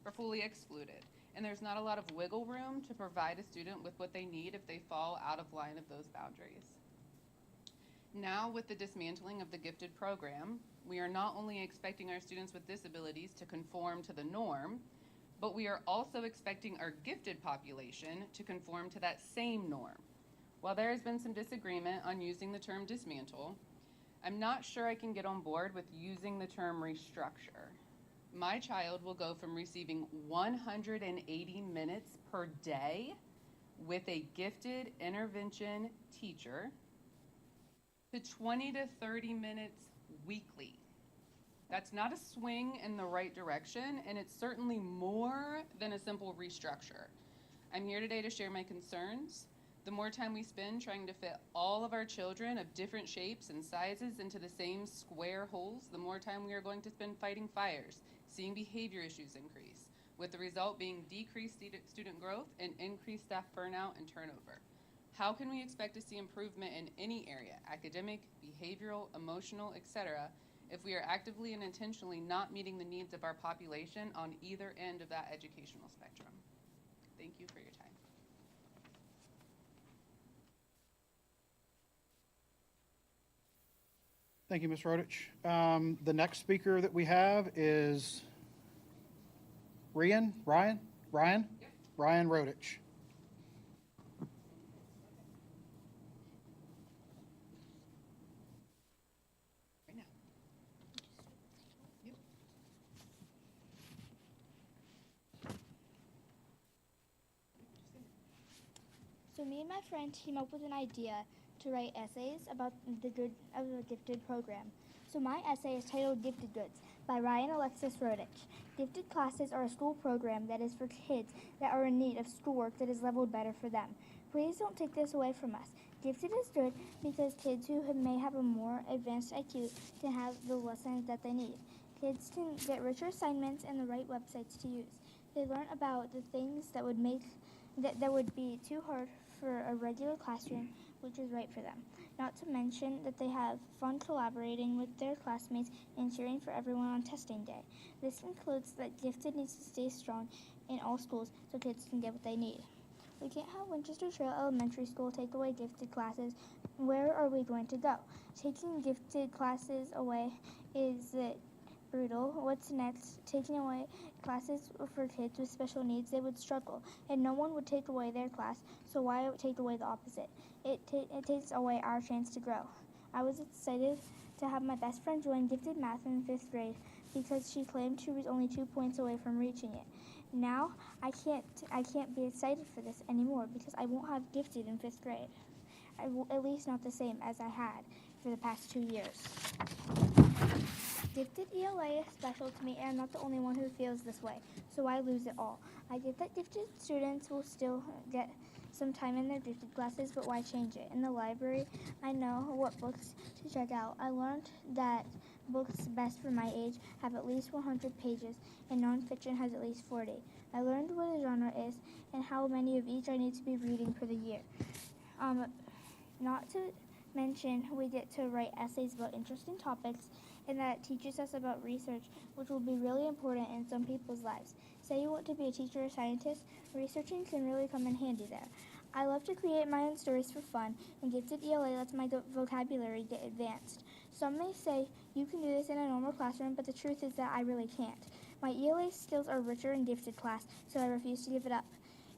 or fully excluded, and there's not a lot of wiggle room to provide a student with what they need if they fall out of line of those boundaries. Now, with the dismantling of the gifted program, we are not only expecting our students with disabilities to conform to the norm, but we are also expecting our gifted population to conform to that same norm. While there has been some disagreement on using the term dismantle, I'm not sure I can get on board with using the term restructure. my child will go from receiving 180 minutes per day with a gifted intervention teacher to 20 to 30 minutes weekly. That's not a swing in the right direction, and it's certainly more than a simple restructure. I'm here today to share my concerns. The more time we spend trying to fit all of our children of different shapes and sizes into the same square holes, the more time we are going to spend fighting fires, seeing behavior issues increase, with the result being decreased student growth and increased staff burnout and turnover. How can we expect to see improvement in any area, academic, behavioral, emotional, etc., if we are actively and intentionally not meeting the needs of our population on either end of that educational spectrum? Thank you for your time. Thank you, Ms. Rodich. The next speaker that we have is Ryan Rodich. So me and my friend came up with an idea to write essays about the good of the gifted program. So my essay is titled Gifted Goods by Ryan Alexis Rodich. Gifted classes are a school program that is for kids that are in need of schoolwork that is leveled better for them. Please don't take this away from us. Gifted is good because kids who may have a more advanced IQ can have the lessons that they need. Kids can get richer assignments and the right websites to use. They learn about the things that would be too hard for a regular classroom, which is right for them. Not to mention that they have fun collaborating with their classmates and cheering for everyone on testing day. This includes that Gifted needs to stay strong in all schools so kids can get what they need. We can't have Winchester Trail Elementary School take away gifted classes. Where are we going to go? Taking gifted classes away is brutal. What's next? Taking away classes for kids with special needs, they would struggle, and no one would take away their class, so why take away the opposite? It takes away our chance to grow. I was excited to have my best friend join Gifted Math in 5th grade because she claimed she was only 2 points away from reaching it. Now, I can't be excited for this anymore because I won't have Gifted in 5th grade. At least not the same as I had for the past 2 years. Gifted ELA is special to me, and I'm not the only one who feels this way, so why lose it all? I get that gifted students will still get some time in their gifted classes, but why change it? In the library, I know what books to check out. I learned that books best for my age have at least 100 pages, and nonfiction has at least 40. I learned what a genre is and how many of each I need to be reading for the year. Not to mention, we get to write essays about interesting topics, and that teaches us about research, which will be really important in some people's lives. Say you want to be a teacher or scientist, researching can really come in handy there. I love to create my own stories for fun, and Gifted ELA lets my vocabulary get advanced. Some may say, you can do this in a normal classroom, but the truth is that I really can't. My ELA skills are richer in gifted class, so I refuse to give it up.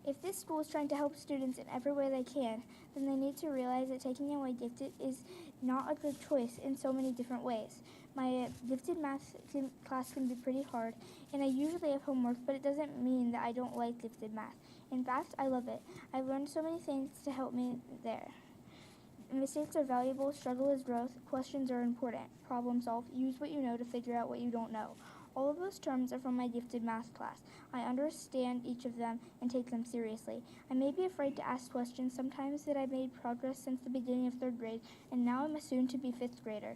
If this school is trying to help students in every way they can, then they need to realize that taking away gifted is not a good choice in so many different ways. My gifted math class can be pretty hard, and I usually have homework, but it doesn't mean that I don't like gifted math. In fact, I love it. I've learned so many things to help me there. Mistakes are valuable, struggle is growth, questions are important, problem solve, use what you know to figure out what you don't know. All of those terms are from my gifted math class. I understand each of them and take them seriously. I may be afraid to ask questions sometimes that I've made progress since the beginning of 3rd grade, and now I'm a soon-to-be 5th grader.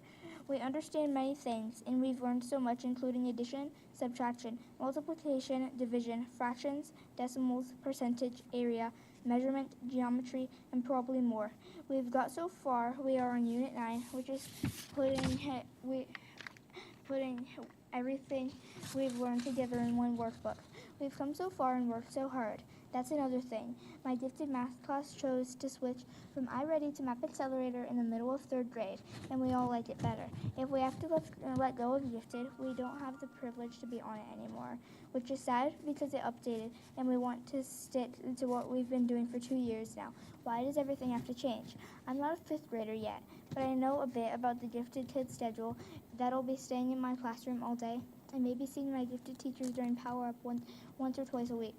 We understand many things, and we've learned so much, including addition, subtraction, multiplication, division, fractions, decimals, percentage, area, measurement, geometry, and probably more. We've got so far. We are on Unit 9, which is putting everything we've learned together in one workbook. We've come so far and worked so hard. That's another thing. My gifted math class chose to switch from iReady to Map Accelerator in the middle of 3rd grade, and we all like it better. If we have to let go of gifted, we don't have the privilege to be on it anymore, which is sad because it updated, and we want to stick to what we've been doing for 2 years now. Why does everything have to change? I'm not a 5th grader yet, but I know a bit about the gifted kids schedule that'll be staying in my classroom all day. and maybe seeing my gifted teachers during Power Up once or twice a week.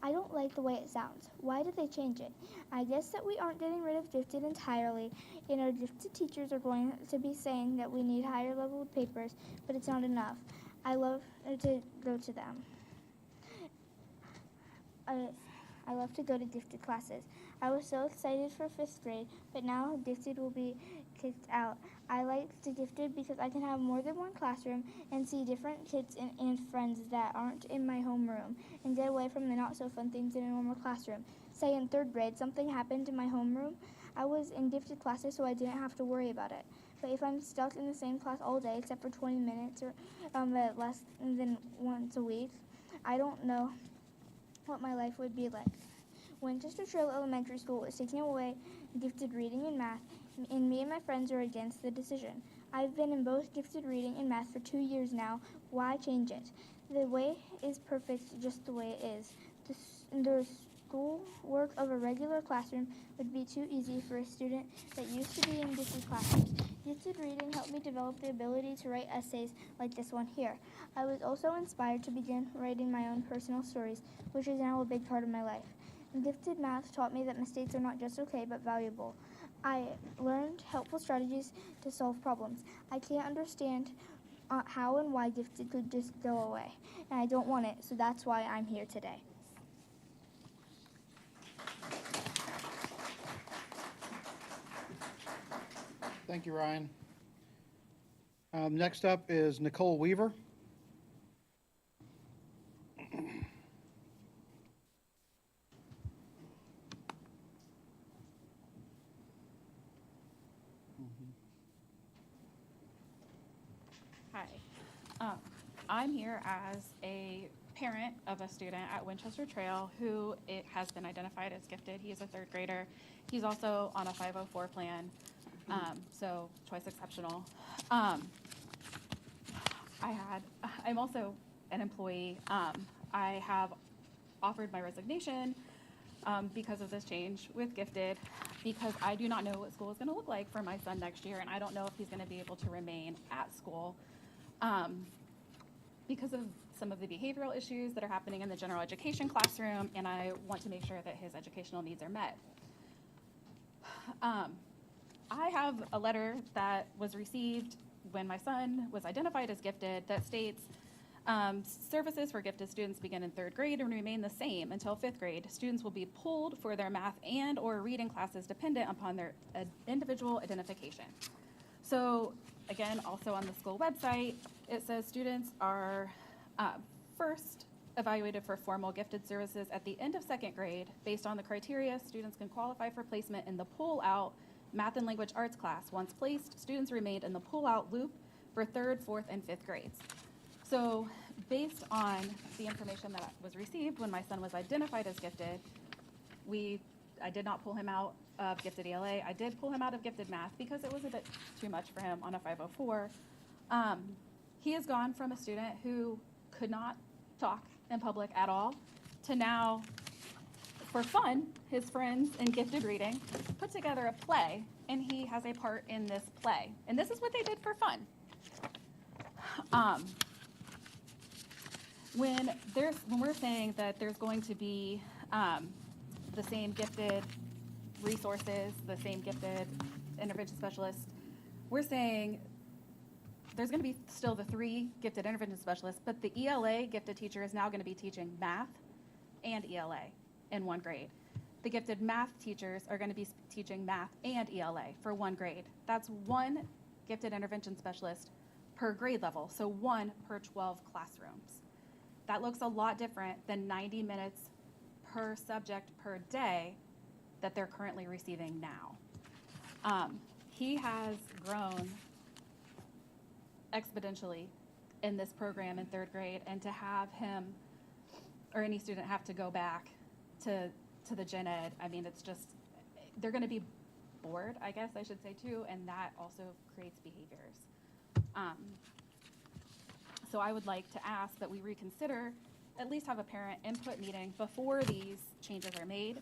I don't like the way it sounds. Why did they change it? I guess that we aren't getting rid of gifted entirely, and our gifted teachers are going to be saying that we need higher level papers, but it's not enough. I love to go to them. I love to go to gifted classes. I was so excited for 5th grade, but now gifted will be kicked out. I like the gifted because I can have more than one classroom and see different kids and friends that aren't in my homeroom and get away from the not so fun things in a normal classroom. Say in 3rd grade, something happened in my homeroom. I was in gifted classes, so I didn't have to worry about it. But if I'm stuck in the same class all day except for 20 minutes or less than once a week, I don't know what my life would be like. Winchester Trail Elementary School is taking away gifted reading and math, and me and my friends are against the decision. I've been in both gifted reading and math for 2 years now. Why change it? The way is perfect just the way it is. The schoolwork of a regular classroom would be too easy for a student that used to be in gifted classrooms. Gifted reading helped me develop the ability to write essays like this one here. I was also inspired to begin writing my own personal stories, which is now a big part of my life. Gifted math taught me that mistakes are not just okay, but valuable. I learned helpful strategies to solve problems. I can't understand how and why gifted could just go away, and I don't want it, so that's why I'm here today. Thank you, Ryan. Next up is Nicole Weaver. Hi. I'm here as a parent of a student at Winchester Trail who has been identified as gifted. He is a 3rd grader. He's also on a 504 plan, so twice exceptional. I'm also an employee. I have offered my resignation because of this change with gifted, because I do not know what school is going to look like for my son next year, and I don't know if he's going to be able to remain at school because of some of the behavioral issues that are happening in the general education classroom, and I want to make sure that his educational needs are met. I have a letter that was received when my son was identified as gifted that states services for gifted students begin in 3rd grade and remain the same until 5th grade. Students will be pulled for their math and or reading classes dependent upon their individual identification. So again, also on the school website, it says students are first evaluated for formal gifted services at the end of 2nd grade. Based on the criteria, students can qualify for placement in the pull-out math and language arts class. Once placed, students remained in the pull-out loop for 3rd, 4th, and 5th grades. So based on the information that was received when my son was identified as gifted, I did not pull him out of gifted ELA. I did pull him out of gifted math because it was a bit too much for him on a 504. He has gone from a student who could not talk in public at all to now, for fun, his friends in gifted reading put together a play, and he has a part in this play. And this is what they did for fun. When we're saying that there's going to be the same gifted resources, the same gifted intervention specialists, we're saying there's going to be still the 3 gifted intervention specialists, but the ELA gifted teacher is now going to be teaching math and ELA in 1 grade. The gifted math teachers are going to be teaching math and ELA for 1 grade. That's 1 gifted intervention specialist per grade level, so 1 per 12 classrooms. That looks a lot different than 90 minutes per subject per day that they're currently receiving now. He has grown exponentially in this program in 3rd grade, and to have him or any student have to go back to the gen ed, I mean, it's just, they're going to be bored, I guess I should say too, and that also creates behaviors. So I would like to ask that we reconsider, at least have a parent input meeting before these changes are made,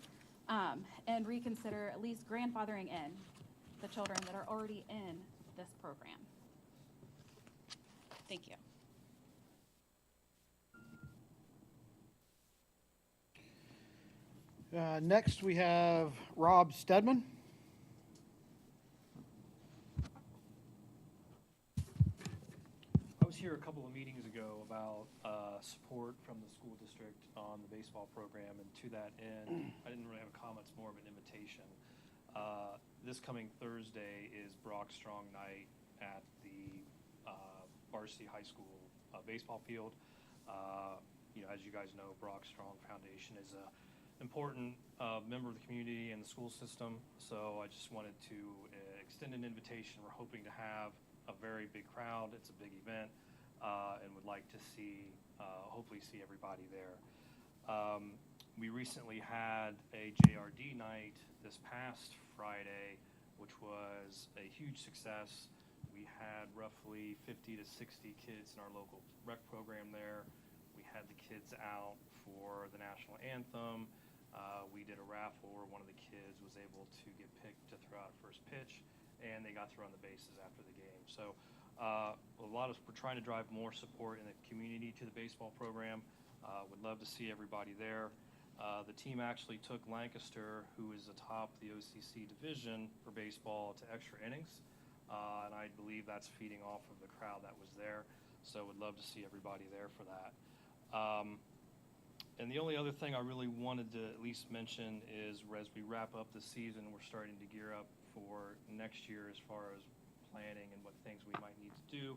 and reconsider at least grandfathering in the children that are already in this program. Thank you. Next, we have Rob Stedman. I was here a couple of meetings ago about support from the school district on the baseball program, and to that end, I didn't really have comments, more of an invitation. This coming Thursday is Brock Strong Night at the varsity high school baseball field. As you guys know, Brock Strong Foundation is a important member of the community and the school system, so I just wanted to extend an invitation. We're hoping to have a very big crowd. It's a big event, and would like to see, hopefully see everybody there. We recently had a JRD night this past Friday, which was a huge success. We had roughly 50 to 60 kids in our local rec program there. We had the kids out for the national anthem. We did a raffle where one of the kids was able to get picked to throw out first pitch, and they got to run the bases after the game. So we're trying to drive more support in the community to the baseball program. Would love to see everybody there. The team actually took Lancaster, who is atop the OCC division for baseball, to extra innings, and I believe that's feeding off of the crowd that was there. So would love to see everybody there for that. And the only other thing I really wanted to at least mention is, as we wrap up the season, we're starting to gear up for next year as far as planning and what things we might need to do.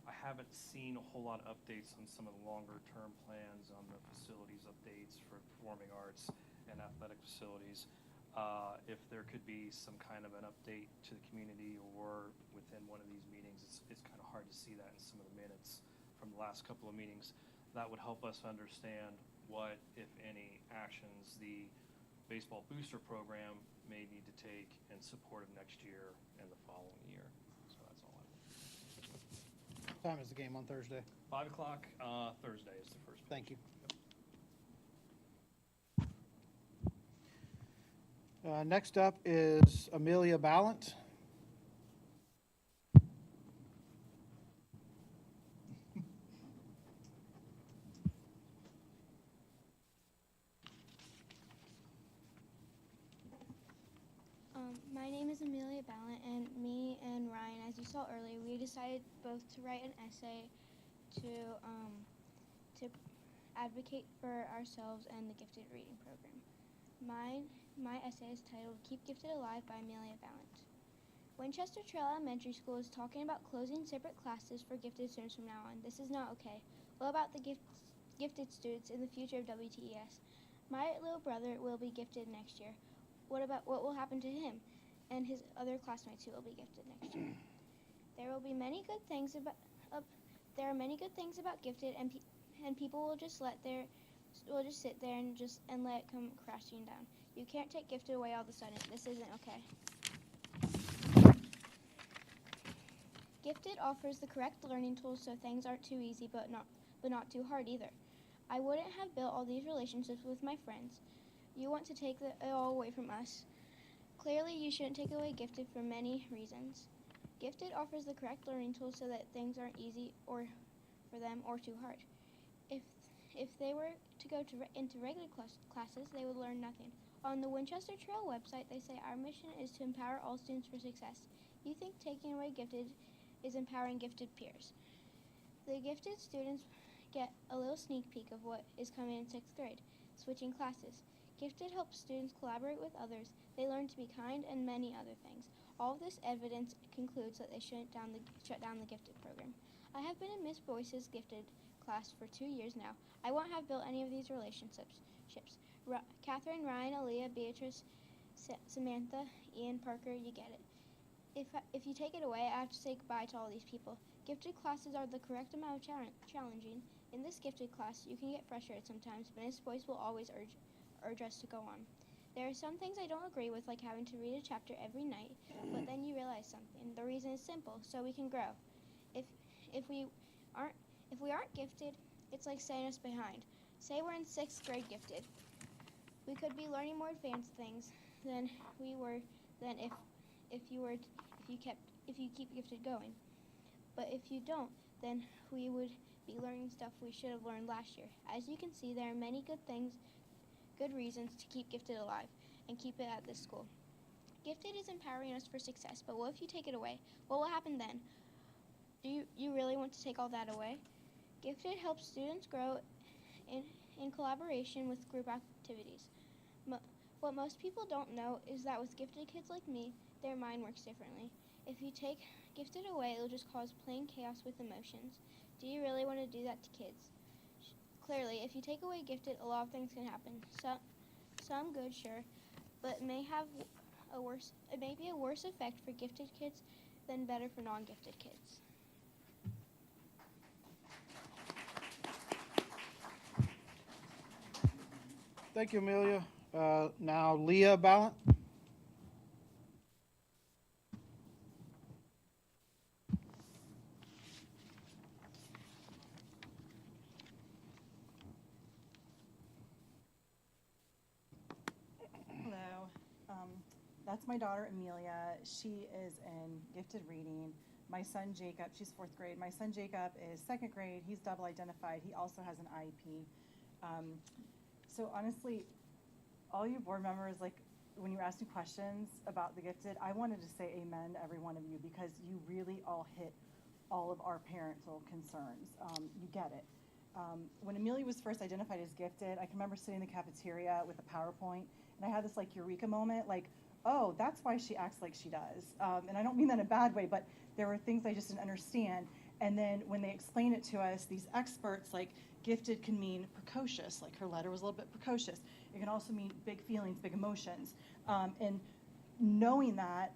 I haven't seen a whole lot of updates on some of the longer term plans on the facilities updates for performing arts and athletic facilities. If there could be some kind of an update to the community or within one of these meetings, it's kind of hard to see that in some of the minutes from the last couple of meetings. That would help us understand what, if any, actions the baseball booster program may need to take in support of next year and the following year. So that's all I have. What time is the game on Thursday? 5 o'clock Thursday is the first pitch. Thank you. Next up is Amelia Ballant. My name is Amelia Ballant, and me and Ryan, as you saw earlier, we decided both to write an essay to advocate for ourselves and the gifted reading program. My essay is titled "Keep Gifted Alive" by Amelia Ballant. Winchester Trail Elementary School is talking about closing separate classes for gifted students from now on. This is not okay. What about the gifted students in the future of WTES? My little brother will be gifted next year. What will happen to him and his other classmates who will be gifted next year? There are many good things about gifted, and people will just sit there and let it come crashing down. You can't take gifted away all of a sudden. This isn't okay. Gifted offers the correct learning tools so things aren't too easy, but not too hard either. I wouldn't have built all these relationships with my friends. You want to take it all away from us. Clearly, you shouldn't take away gifted for many reasons. Gifted offers the correct learning tools so that things aren't easy or for them or too hard. If they were to go into regular classes, they would learn nothing. On the Winchester Trail website, they say our mission is to empower all students for success. You think taking away gifted is empowering gifted peers. The gifted students get a little sneak peek of what is coming in 6th grade, switching classes. Gifted helps students collaborate with others. They learn to be kind and many other things. All of this evidence concludes that they shut down the gifted program. I have been in Miss Boyce's gifted class for 2 years now. I won't have built any of these relationships. Catherine, Ryan, Aaliyah, Beatrice, Samantha, Ian, Parker, you get it. If you take it away, I have to say goodbye to all these people. Gifted classes are the correct amount of challenging. In this gifted class, you can get frustrated sometimes, but Miss Boyce will always urge us to go on. There are some things I don't agree with, like having to read a chapter every night, but then you realize something. The reason is simple, so we can grow. If we aren't gifted, it's like setting us behind. Say we're in 6th grade gifted. We could be learning more advanced things than we were if you keep gifted going. But if you don't, then we would be learning stuff we should have learned last year. As you can see, there are many good things good reasons to keep Gifted alive and keep it at this school. Gifted is empowering us for success, but what if you take it away? What will happen then? Do you really want to take all that away? Gifted helps students grow in collaboration with group activities. What most people don't know is that with gifted kids like me, their mind works differently. If you take Gifted away, it'll just cause plain chaos with emotions. Do you really want to do that to kids? Clearly, if you take away Gifted, a lot of things can happen. Some good, sure, but it may be a worse effect for gifted kids than better for non-gifted kids. Thank you, Amelia. Now, Leah Ballant. Hello. That's my daughter, Amelia. She is in gifted reading. My son, Jacob, she's 4th grade. My son, Jacob, is 2nd grade. He's double identified. He also has an IEP. So honestly, all you board members, like when you asked me questions about the gifted, I wanted to say amen to every one of you because you really all hit all of our parental concerns. You get it. When Amelia was first identified as gifted, I can remember sitting in the cafeteria with a PowerPoint, and I had this like eureka moment, like, oh, that's why she acts like she does. And I don't mean that in a bad way, but there were things I just didn't understand. And then when they explained it to us, these experts, like gifted can mean precocious, like her letter was a little bit precocious. It can also mean big feelings, big emotions. And knowing that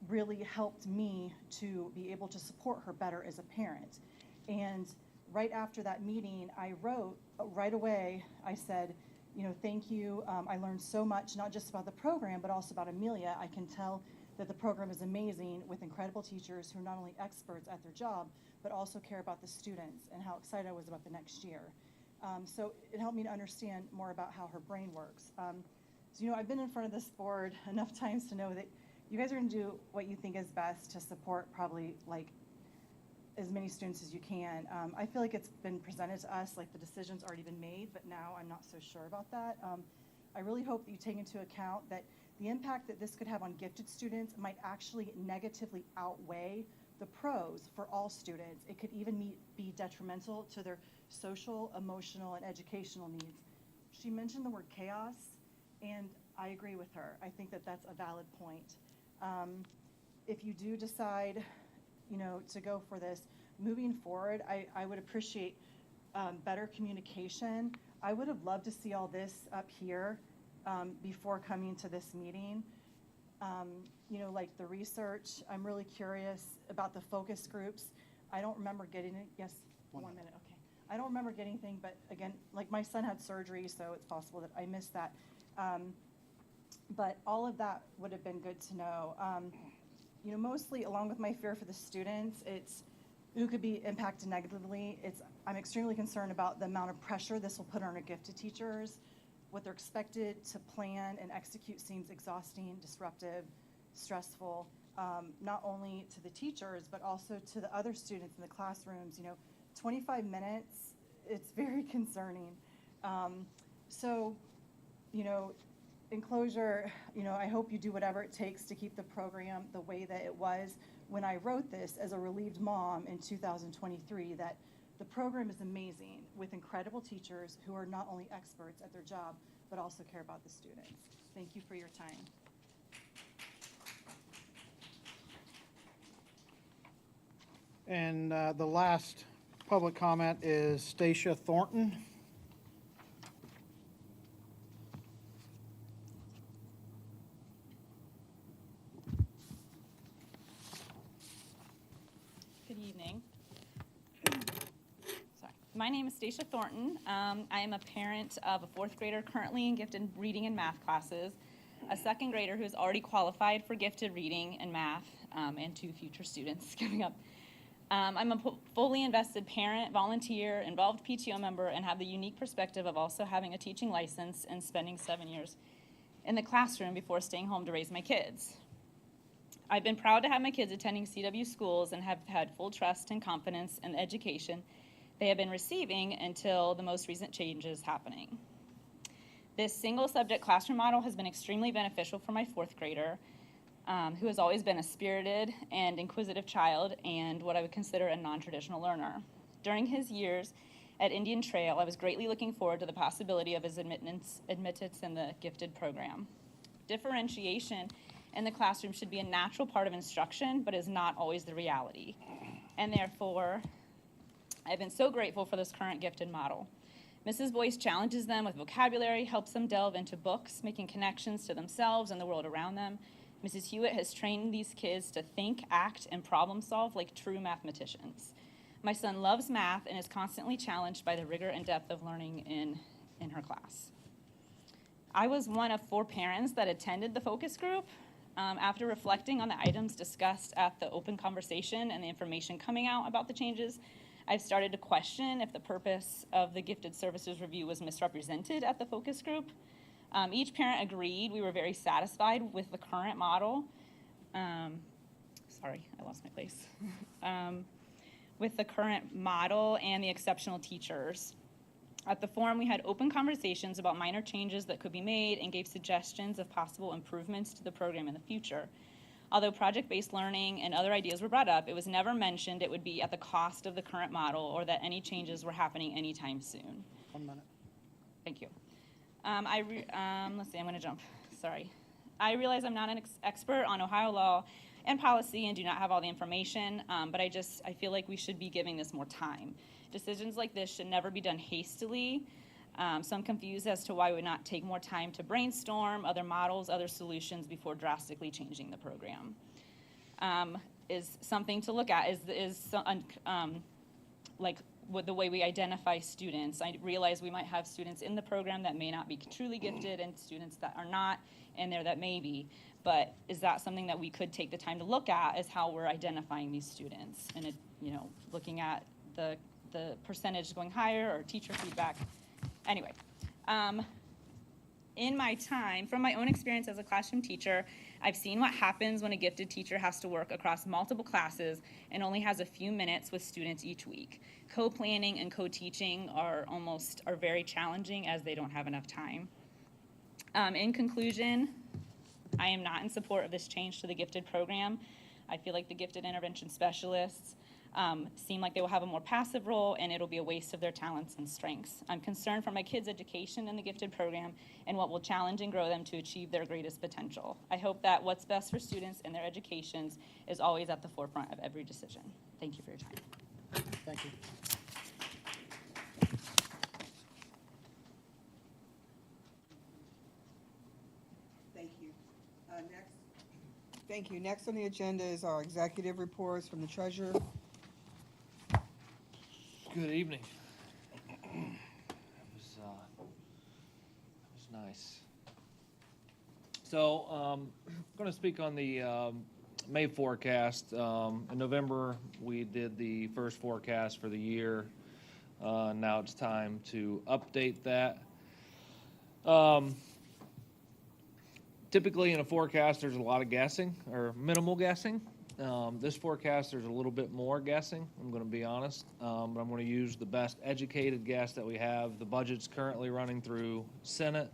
really helped me to be able to support her better as a parent. And right after that meeting, I wrote right away, I said, you know, thank you. I learned so much, not just about the program, but also about Amelia. I can tell that the program is amazing with incredible teachers who are not only experts at their job, but also care about the students and how excited I was about the next year. So it helped me to understand more about how her brain works. So, you know, I've been in front of this board enough times to know that you guys are going to do what you think is best to support probably like as many students as you can. I feel like it's been presented to us like the decision's already been made, but now I'm not so sure about that. I really hope that you take into account that the impact that this could have on gifted students might actually negatively outweigh the pros for all students. It could even be detrimental to their social, emotional, and educational needs. She mentioned the word chaos, and I agree with her. I think that that's a valid point. If you do decide, you know, to go for this, moving forward, I would appreciate better communication. I would have loved to see all this up here before coming to this meeting. You know, like the research, I'm really curious about the focus groups. I don't remember getting it. Yes, 1 minute, okay. I don't remember getting anything, but again, like my son had surgery, so it's possible that I missed that. But all of that would have been good to know. You know, mostly along with my fear for the students, it's who could be impacted negatively. I'm extremely concerned about the amount of pressure this will put on our gifted teachers. What they're expected to plan and execute seems exhausting, disruptive, stressful, not only to the teachers, but also to the other students in the classrooms. You know, 25 minutes, it's very concerning. So, you know, in closure, you know, I hope you do whatever it takes to keep the program the way that it was when I wrote this as a relieved mom in 2023, that the program is amazing with incredible teachers who are not only experts at their job, but also care about the students. Thank you for your time. And the last public comment is Stacia Thornton. Good evening. Sorry. My name is Stacia Thornton. I am a parent of a 4th grader currently in gifted reading and math classes, a 2nd grader who is already qualified for gifted reading and math, and 2 future students coming up. I'm a fully invested parent, volunteer, involved PTO member, and have the unique perspective of also having a teaching license and spending 7 years in the classroom before staying home to raise my kids. I've been proud to have my kids attending CW schools and have had full trust and confidence in the education they have been receiving until the most recent changes happening. This single subject classroom model has been extremely beneficial for my fourth grader, who has always been a spirited and inquisitive child and what I would consider a non-traditional learner. During his years at Indian Trail, I was greatly looking forward to the possibility of his admittance in the gifted program. Differentiation in the classroom should be a natural part of instruction, but is not always the reality. And therefore, I've been so grateful for this current gifted model. Mrs. Boyce challenges them with vocabulary, helps them delve into books, making connections to themselves and the world around them. Mrs. Hewitt has trained these kids to think, act, and problem solve like true mathematicians. My son loves math and is constantly challenged by the rigor and depth of learning in her class. I was one of 4 parents that attended the focus group. After reflecting on the items discussed at the open conversation and the information coming out about the changes, I've started to question if the purpose of the gifted services review was misrepresented at the focus group. Each parent agreed we were very satisfied with the current model. Sorry, I lost my place. With the current model and the exceptional teachers. At the forum, we had open conversations about minor changes that could be made and gave suggestions of possible improvements to the program in the future. Although project-based learning and other ideas were brought up, it was never mentioned it would be at the cost of the current model or that any changes were happening anytime soon. 1 minute. Thank you. Let's see, I'm going to jump. Sorry. I realize I'm not an expert on Ohio law and policy and do not have all the information, but I feel like we should be giving this more time. Decisions like this should never be done hastily. So I'm confused as to why we would not take more time to brainstorm other models, other solutions before drastically changing the program. Is something to look at, like with the way we identify students. I realize we might have students in the program that may not be truly gifted and students that are not, and there that may be. But is that something that we could take the time to look at, is how we're identifying these students and, looking at the percentage going higher or teacher feedback. Anyway, in my time, from my own experience as a classroom teacher, I've seen what happens when a gifted teacher has to work across multiple classes and only has a few minutes with students each week. Co-planning and co-teaching are very challenging as they don't have enough time. In conclusion, I am not in support of this change to the gifted program. I feel like the gifted intervention specialists seem like they will have a more passive role and it'll be a waste of their talents and strengths. I'm concerned for my kids' education in the gifted program and what will challenge and grow them to achieve their greatest potential. I hope that what's best for students and their educations is always at the forefront of every decision. Thank you for your time. Thank you. Thank you. Thank you. Next on the agenda is our executive reports from the treasurer. Good evening. It was nice. So, I'm going to speak on the May forecast. In November, we did the first forecast for the year. Now it's time to update that. Typically in a forecast, there's a lot of guessing or minimal guessing. This forecast, there's a little bit more guessing, I'm going to be honest, but I'm going to use the best educated guess that we have. The budget's currently running through Senate.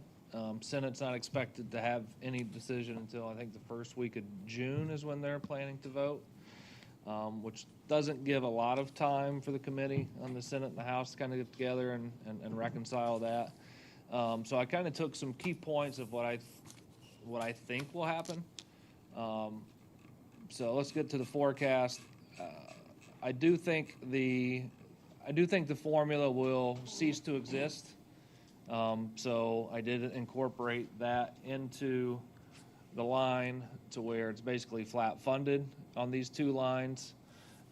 Senate's not expected to have any decision until I think the first week of June is when they're planning to vote, which doesn't give a lot of time for the committee on the Senate and the House to kind of get together and reconcile that. So I kind of took some key points of what I think will happen. So let's get to the forecast. I do think the formula will cease to exist. So I did incorporate that into the line to where it's basically flat funded on these two lines.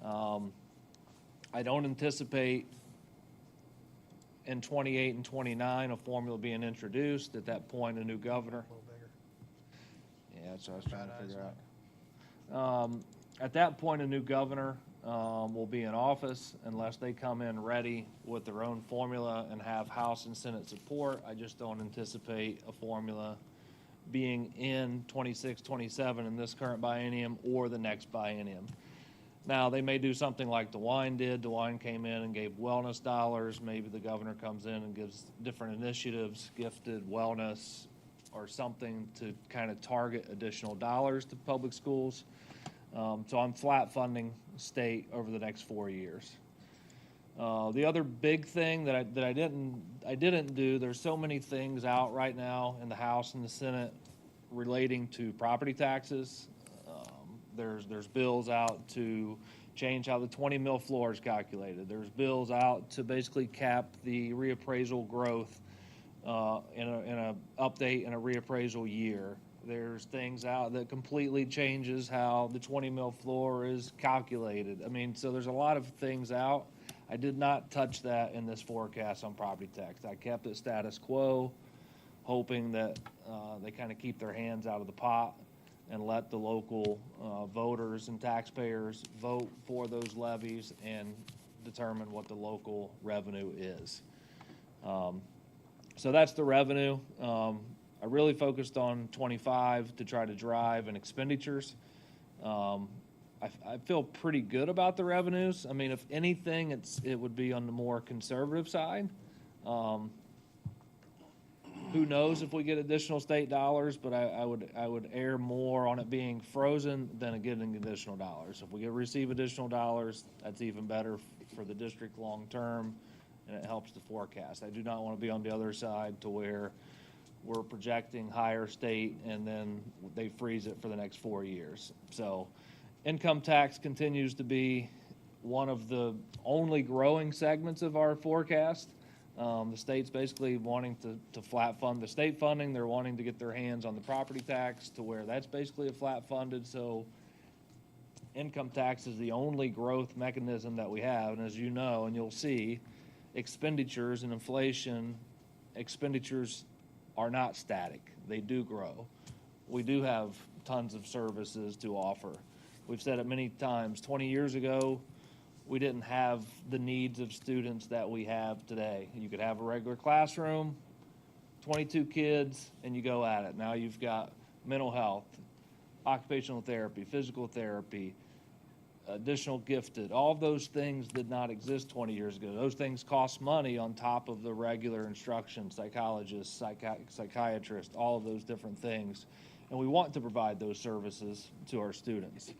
I don't anticipate in 28 and 29 a formula being introduced. At that point, a new governor. A little bigger. Yeah, that's what I was trying to figure out. At that point, a new governor will be in office unless they come in ready with their own formula and have House and Senate support. I just don't anticipate a formula being in 26, 27 in this current biennium or the next biennium. Now, they may do something like DeWine did. DeWine came in and gave wellness dollars. Maybe the governor comes in and gives different initiatives, gifted wellness, or something to kind of target additional dollars to public schools. So I'm flat funding state over the next 4 years. The other big thing that I didn't do, there's so many things out right now in the House and the Senate relating to property taxes. There's bills out to change how the 20 mil floor is calculated. There's bills out to basically cap the reappraisal growth in a update in a reappraisal year. There's things out that completely changes how the 20 mil floor is calculated. I mean, so there's a lot of things out. I did not touch that in this forecast on property tax. I kept it status quo, hoping that they kind of keep their hands out of the pot and let the local voters and taxpayers vote for those levies and determine what the local revenue is. So that's the revenue. I really focused on 25 to try to drive in expenditures. I feel pretty good about the revenues. I mean, if anything, it would be on the more conservative side. Who knows if we get additional state dollars, but I would err more on it being frozen than getting additional dollars. If we receive additional dollars, that's even better for the district long term, and it helps the forecast. I do not want to be on the other side to where we're projecting higher state and then they freeze it for the next 4 years. So income tax continues to be one of the only growing segments of our forecast. The state's basically wanting to flat fund the state funding. They're wanting to get their hands on the property tax to where that's basically a flat funded. So income tax is the only growth mechanism that we have. And as you know, and you'll see, expenditures and inflation, expenditures are not static. They do grow. We do have tons of services to offer. We've said it many times. 20 years ago, we didn't have the needs of students that we have today. You could have a regular classroom, 22 kids, and you go at it. Now you've got mental health, occupational therapy, physical therapy, additional gifted. All of those things did not exist 20 years ago. Those things cost money on top of the regular instruction, psychologists, psychiatrists, all of those different things. And we want to provide those services to our students.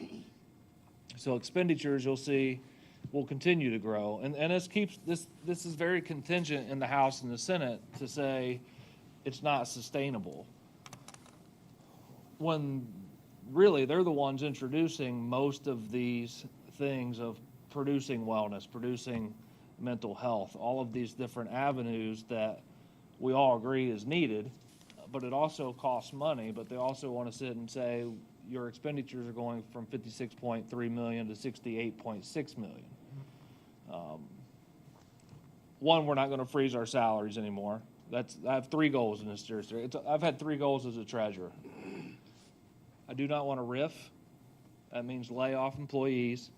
So expenditures, you'll see, will continue to grow. And this is very contingent in the House and the Senate to say it's not sustainable, when really they're the ones introducing most of these things of producing wellness, producing mental health, all of these different avenues that we all agree is needed, but it also costs money. But they also want to sit and say your expenditures are going from 56.3 million to 68.6 million. One, we're not going to freeze our salaries anymore. I have 3 goals in this district. I've had 3 goals as a treasurer. I do not want to RIF. That means lay off employees.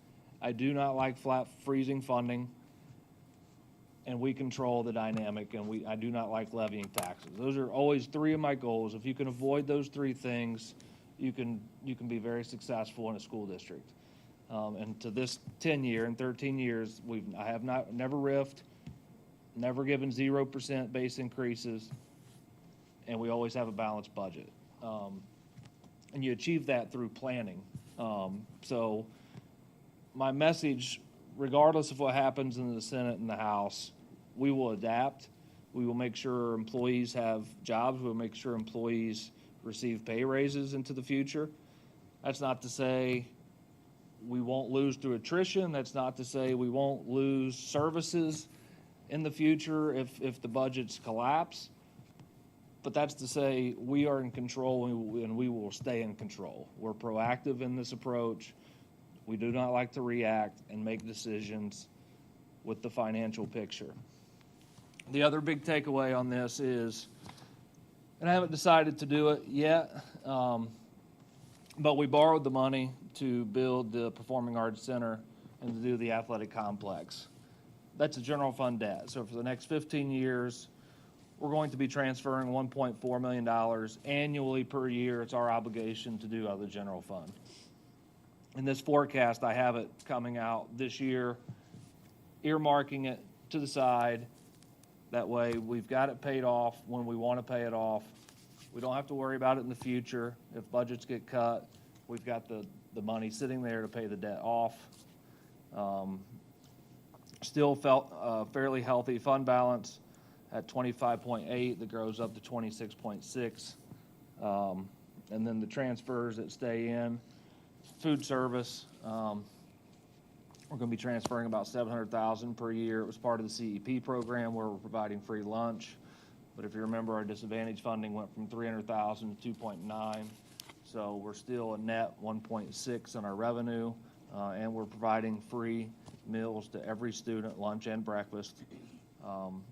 I do not like flat freezing funding. And we control the dynamic, and I do not like levying taxes. Those are always 3 of my goals. If you can avoid those 3 things, you can be very successful in a school district. And to this 10 year and 13 years, I have never RIFed, never given 0% base increases, and we always have a balanced budget. And you achieve that through planning. So my message, regardless of what happens in the Senate and the House, we will adapt. We will make sure employees have jobs. We'll make sure employees receive pay raises into the future. That's not to say we won't lose through attrition. That's not to say we won't lose services in the future if the budgets collapse. But that's to say we are in control and we will stay in control. We're proactive in this approach. We do not like to react and make decisions with the financial picture. The other big takeaway on this is, and I haven't decided to do it yet, but we borrowed the money to build the Performing Arts Center and to do the athletic complex. That's a general fund debt. So for the next 15 years, we're going to be transferring $1.4 million annually per year. It's our obligation to do out of the general fund. In this forecast, I have it coming out this year, earmarking it to the side. That way, we've got it paid off when we want to pay it off. We don't have to worry about it in the future. If budgets get cut, we've got the money sitting there to pay the debt off. Still felt fairly healthy fund balance at 25.8 that grows up to 26.6. And then the transfers that stay in, food service, we're going to be transferring about $700,000 per year. It was part of the CEP program where we're providing free lunch. But if you remember, our disadvantage funding went from $300,000 to 2.9. So we're still a net 1.6 on our revenue, and we're providing free meals to every student, lunch and breakfast.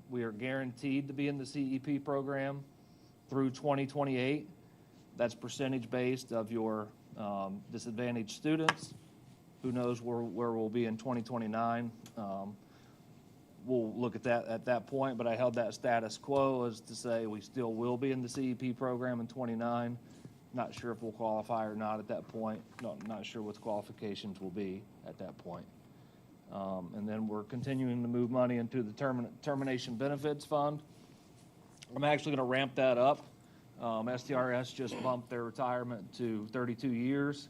We are guaranteed to be in the CEP program through 2028. That's percentage based of your disadvantaged students. Who knows where we'll be in 2029. We'll look at that at that point, but I held that status quo as to say we still will be in the CEP program in 29. Not sure if we'll qualify or not at that point. No, not sure what the qualifications will be at that point. And then we're continuing to move money into the termination benefits fund. I'm actually going to ramp that up. STRS just bumped their retirement to 32 years.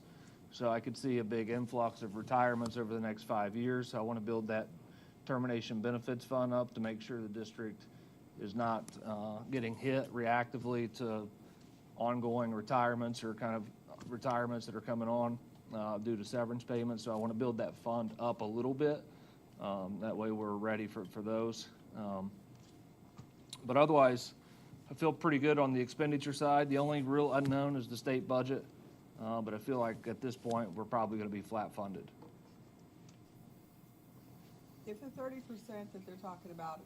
So I could see a big influx of retirements over the next 5 years. So I want to build that termination benefits fund up to make sure the district is not getting hit reactively to ongoing retirements or kind of retirements that are coming on due to severance payments. So I want to build that fund up a little bit. That way we're ready for those. But otherwise, I feel pretty good on the expenditure side. The only real unknown is the state budget. But I feel like at this point, we're probably going to be flat funded. If the 30% that they're talking about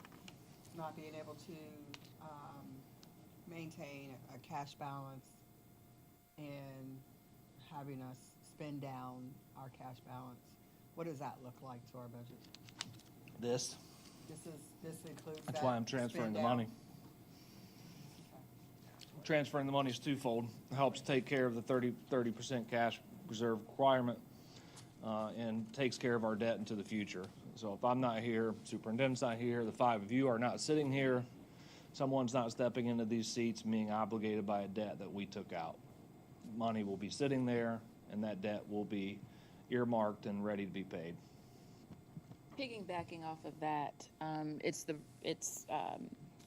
not being able to maintain a cash balance and having us spend down our cash balance, what does that look like to our budget? This includes That's that why I'm transferring spend the down? money. Transferring the money is twofold. It helps take care of the 30% cash reserve requirement and takes care of our debt into the future. So if I'm not here, superintendent's not here, the 5 of you are not sitting here, someone's not stepping into these seats being obligated by a debt that we took out. Money will be sitting there, and that debt will be earmarked and ready to be paid. Piggybacking off of that, it's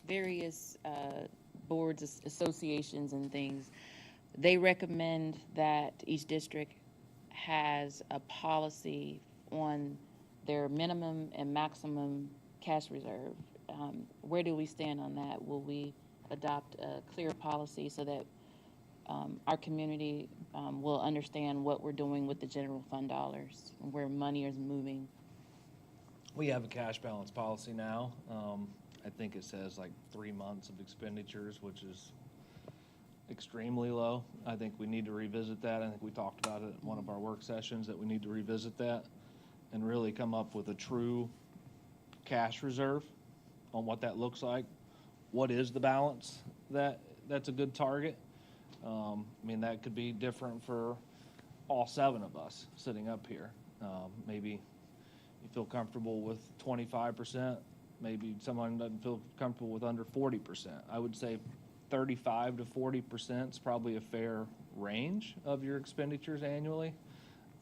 various boards, associations, and things. They recommend that each district has a policy on their minimum and maximum cash reserve. Where do we stand on that? Will we adopt a clear policy so that our community will understand what we're doing with the general fund dollars and where money is moving? We have a cash balance policy now. I think it says like 3 months of expenditures, which is extremely low. I think we need to revisit that. I think we talked about it in one of our work sessions that we need to revisit that and really come up with a true cash reserve on what that looks like. What is the balance that's a good target? I mean, that could be different for all 7 of us sitting up here. Maybe you feel comfortable with 25%. Maybe someone doesn't feel comfortable with under 40%. I would say 35 to 40% is probably a fair range of your expenditures annually.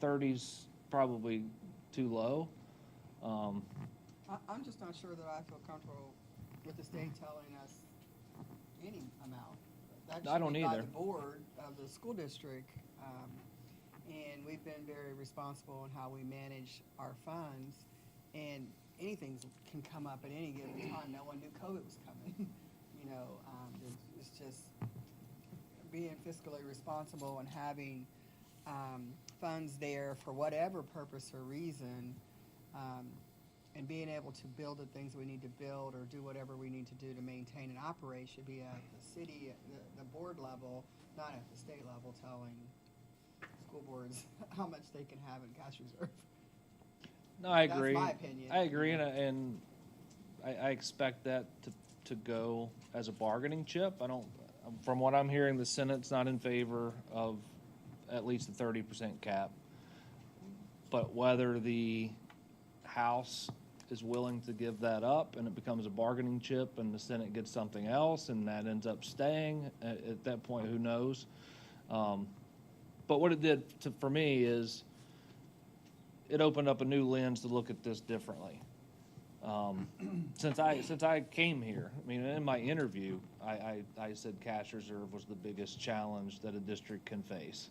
30's probably too low. I'm just not sure that I feel comfortable with the state telling us any amount. That I don't should be by either. the board of the school district, and we've been very responsible in how we manage our funds. And anything can come up at any given time. No one knew COVID was coming. It's just being fiscally responsible and having funds there for whatever purpose or reason, and being able to build the things we need to build or do whatever we need to do to maintain and operate should be at the city, the board level, not at the state level, telling school boards how much they can have in cash reserve. No, I agree. That's my opinion. I agree, and I expect that to go as a bargaining chip. From what I'm hearing, the Senate's not in favor of at least the 30% cap. But whether the House is willing to give that up and it becomes a bargaining chip and the Senate gets something else and that ends up staying, at that point, who knows? But what it did for me is it opened up a new lens to look at this differently. Since I came here, I mean, in my interview, I said cash reserve was the biggest challenge that a district can face.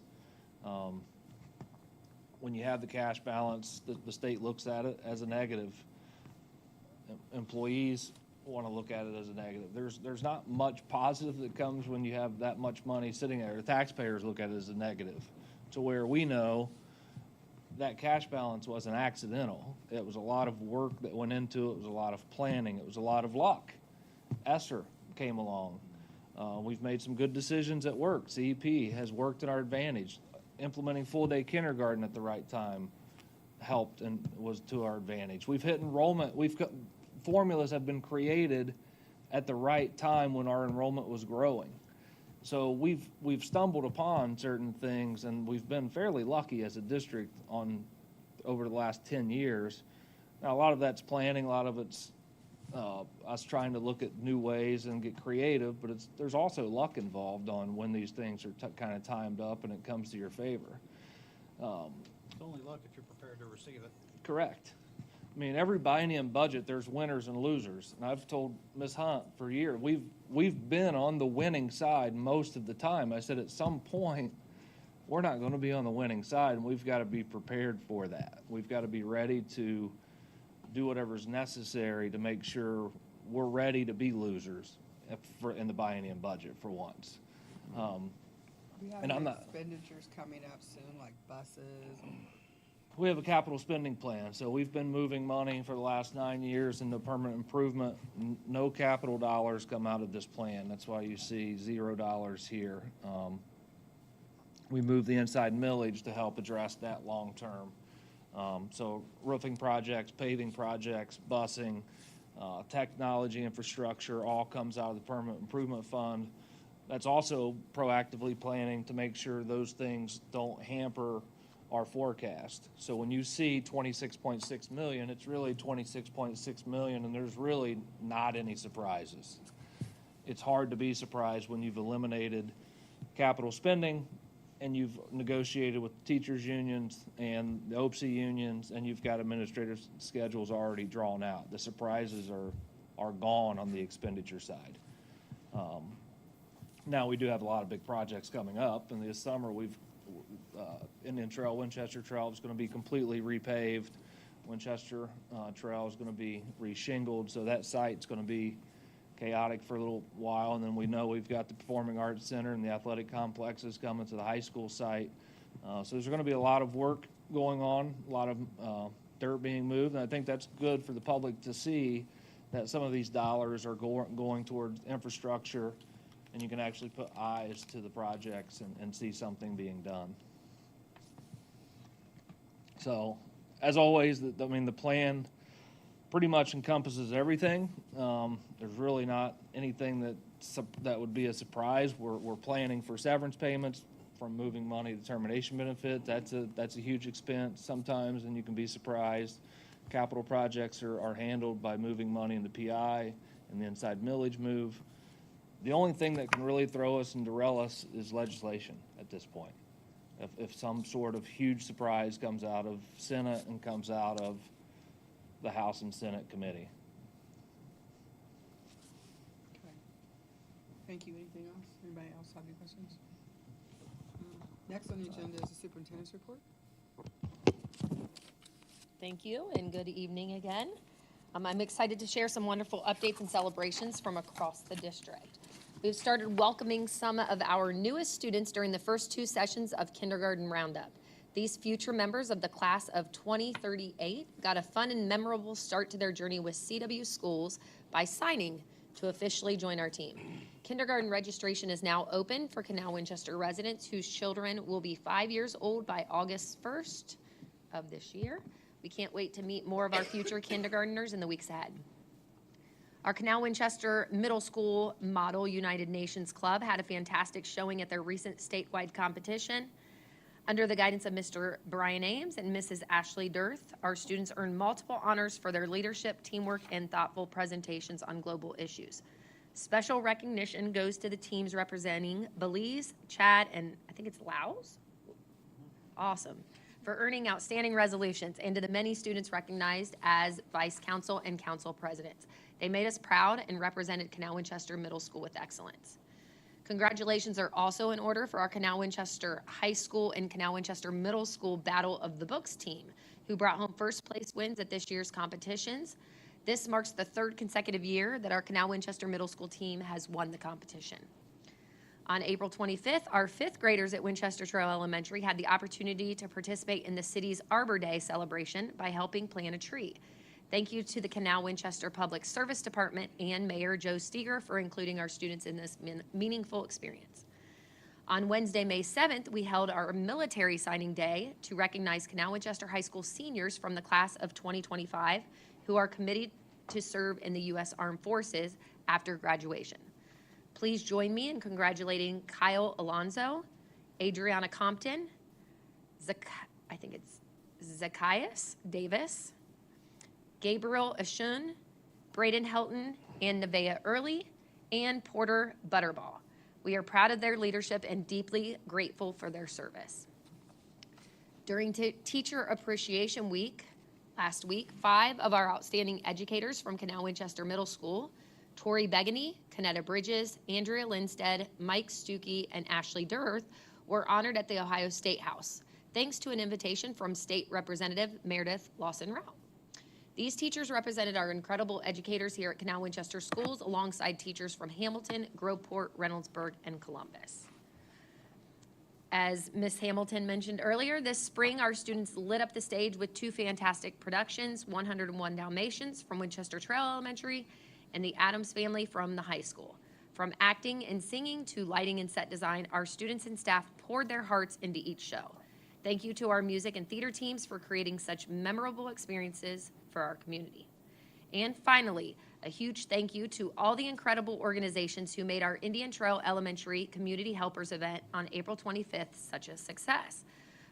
When you have the cash balance, the state looks at it as a negative. Employees want to look at it as a negative. There's not much positive that comes when you have that much money sitting there. The taxpayers look at it as a negative, to where we know that cash balance wasn't accidental. It was a lot of work that went into it. It was a lot of planning. It was a lot of luck. ESSER came along. We've made some good decisions at work. CEP has worked in our advantage. Implementing full-day kindergarten at the right time helped and was to our advantage. We've hit enrollment. Formulas have been created at the right time when our enrollment was growing. So we've stumbled upon certain things, and we've been fairly lucky as a district over the last 10 years. Now, a lot of that's planning, a lot of it's us trying to look at new ways and get creative, but there's also luck involved on when these things are kind of timed up and it comes to your favor. It's only luck if you're prepared to receive it. Correct. I mean, every biennium budget, there's winners and losers. And I've told Ms. Hunt for years, we've been on the winning side most of the time. I said at some point, we're not going to be on the winning side, and we've got to be prepared for that. We've got to be ready to do whatever's necessary to make sure we're ready to be losers in the biennium budget for once. We have And I'm not. expenditures coming up soon, like buses. We have a capital spending plan, so we've been moving money for the last 9 years into permanent improvement. No capital dollars come out of this plan. That's why you see $0 here. We moved the inside millage to help address that long term. So roofing projects, paving projects, busing, technology infrastructure, all comes out of the permanent improvement fund. That's also proactively planning to make sure those things don't hamper our forecast. So when you see 26.6 million, it's really 26.6 million, and there's really not any surprises. It's hard to be surprised when you've eliminated capital spending and you've negotiated with teachers unions and the OPSI unions, and you've got administrative schedules already drawn out. The surprises are gone on the expenditure side. Now we do have a lot of big projects coming up, and this summer Indian Trail, Winchester Trail is going to be completely repaved. Winchester Trail is going to be reshingled, so that site's going to be chaotic for a little while. And then we know we've got the Performing Arts Center and the athletic complexes coming to the high school site. So there's going to be a lot of work going on, a lot of dirt being moved, and I think that's good for the public to see that some of these dollars are going towards infrastructure, and you can actually put eyes to the projects and see something being done. So, as always, the plan pretty much encompasses everything. There's really not anything that would be a surprise. We're planning for severance payments from moving money to termination benefit. That's a huge expense sometimes, and you can be surprised. Capital projects are handled by moving money into PI and the inside millage move. The only thing that can really throw us and derail us is legislation at this point. If some sort of huge surprise comes out of Senate and comes out of the House and Senate committee. Okay. Thank you. Anything else? Anybody else have any questions? Next on the agenda is the superintendent's report. Thank you, and good evening again. I'm excited to share some wonderful updates and celebrations from across the district. We've started welcoming some of our newest students during the first 2 sessions of Kindergarten Roundup. These future members of the class of 2038 got a fun and memorable start to their journey with CW Schools by signing to officially join our team. Kindergarten registration is now open for Canal Winchester residents whose children will be 5 years old by August 1st of this year. We can't wait to meet more of our future kindergartners in the weeks ahead. Our Canal Winchester Middle School Model United Nations Club had a fantastic showing at their recent statewide competition. Under the guidance of Mr. Brian Ames and Mrs. Ashley Dirth, our students earned multiple honors for their leadership, teamwork, and thoughtful presentations on global issues. Special recognition goes to the teams representing Belize, Chad, and I think it's Laos? Awesome. For earning outstanding resolutions, and to the many students recognized as vice council and council presidents. They made us proud and represented Canal Winchester Middle School with excellence. Congratulations are also in order for our Canal Winchester High School and Canal Winchester Middle School Battle of the Books team, who brought home first place wins at this year's competitions. This marks the third consecutive year that our Canal Winchester Middle School team has won the competition. On April 25th, our fifth graders at Winchester Trail Elementary had the opportunity to participate in the city's Arbor Day celebration by helping plant a tree. Thank you to the Canal Winchester Public Service Department and Mayor Joe Steger for including our students in this meaningful experience. On Wednesday, May 7th, we held our military signing day to recognize Canal Winchester High School seniors from the class of 2025 who are committed to serve in the U.S. Armed Forces after graduation. Please join me in congratulating Kyle Alonzo, Adriana Compton, Zacchaeus Davis, Gabriel Ashun, Braden Helton, and Nevaeh Early, and Porter Butterball. We are proud of their leadership and deeply grateful for their service. During Teacher Appreciation Week, last week, 5 of our outstanding educators from Canal Winchester Middle School, Tori Begany, Kanetta Bridges, Andrea Lindstead, Mike Stuckey, and Ashley Dirth, were honored at the Ohio State House, thanks to an invitation from State Representative Meredith Lawson-Rao. These teachers represented our incredible educators here at Canal Winchester Schools alongside teachers from Hamilton, Groveport, Reynoldsburg, and Columbus. As Ms. Hamilton mentioned earlier, this spring our students lit up the stage with 2 fantastic productions, 101 Dalmatians from Winchester Trail Elementary and the Addams Family from the high school. From acting and singing to lighting and set design, our students and staff poured their hearts into each show. Thank you to our music and theater teams for creating such memorable experiences for our community. And finally, a huge thank you to all the incredible organizations who made our Indian Trail Elementary Community Helpers event on April 25th such a success.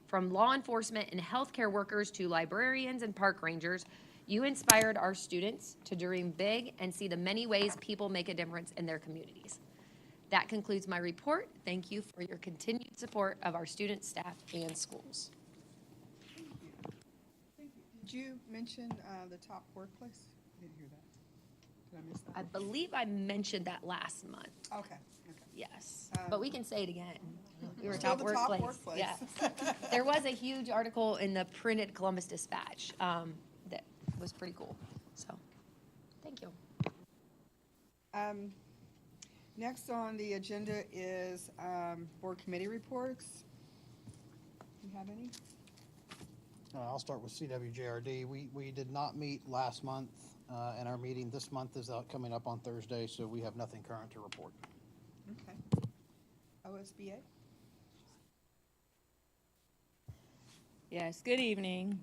From law enforcement and healthcare workers to librarians and park rangers, you inspired our students to dream big and see the many ways people make a difference in their communities. That concludes my report. Thank you for your continued support of our students, staff, and schools. Did you mention the top workplace? I didn't hear that. Did I miss that? I believe I mentioned that last month. Okay. Yes, but we can say it again. We were Still top the top workplace. workplace. Yes. There was a huge article in the printed Columbus Dispatch that was pretty cool. So, thank you. Next on the agenda is board committee reports. Do you have any? I'll start with CWJRD. We did not meet last month, and our meeting this month is coming up on Thursday, so we have nothing current to report. Okay. OSBA? Yes, good evening.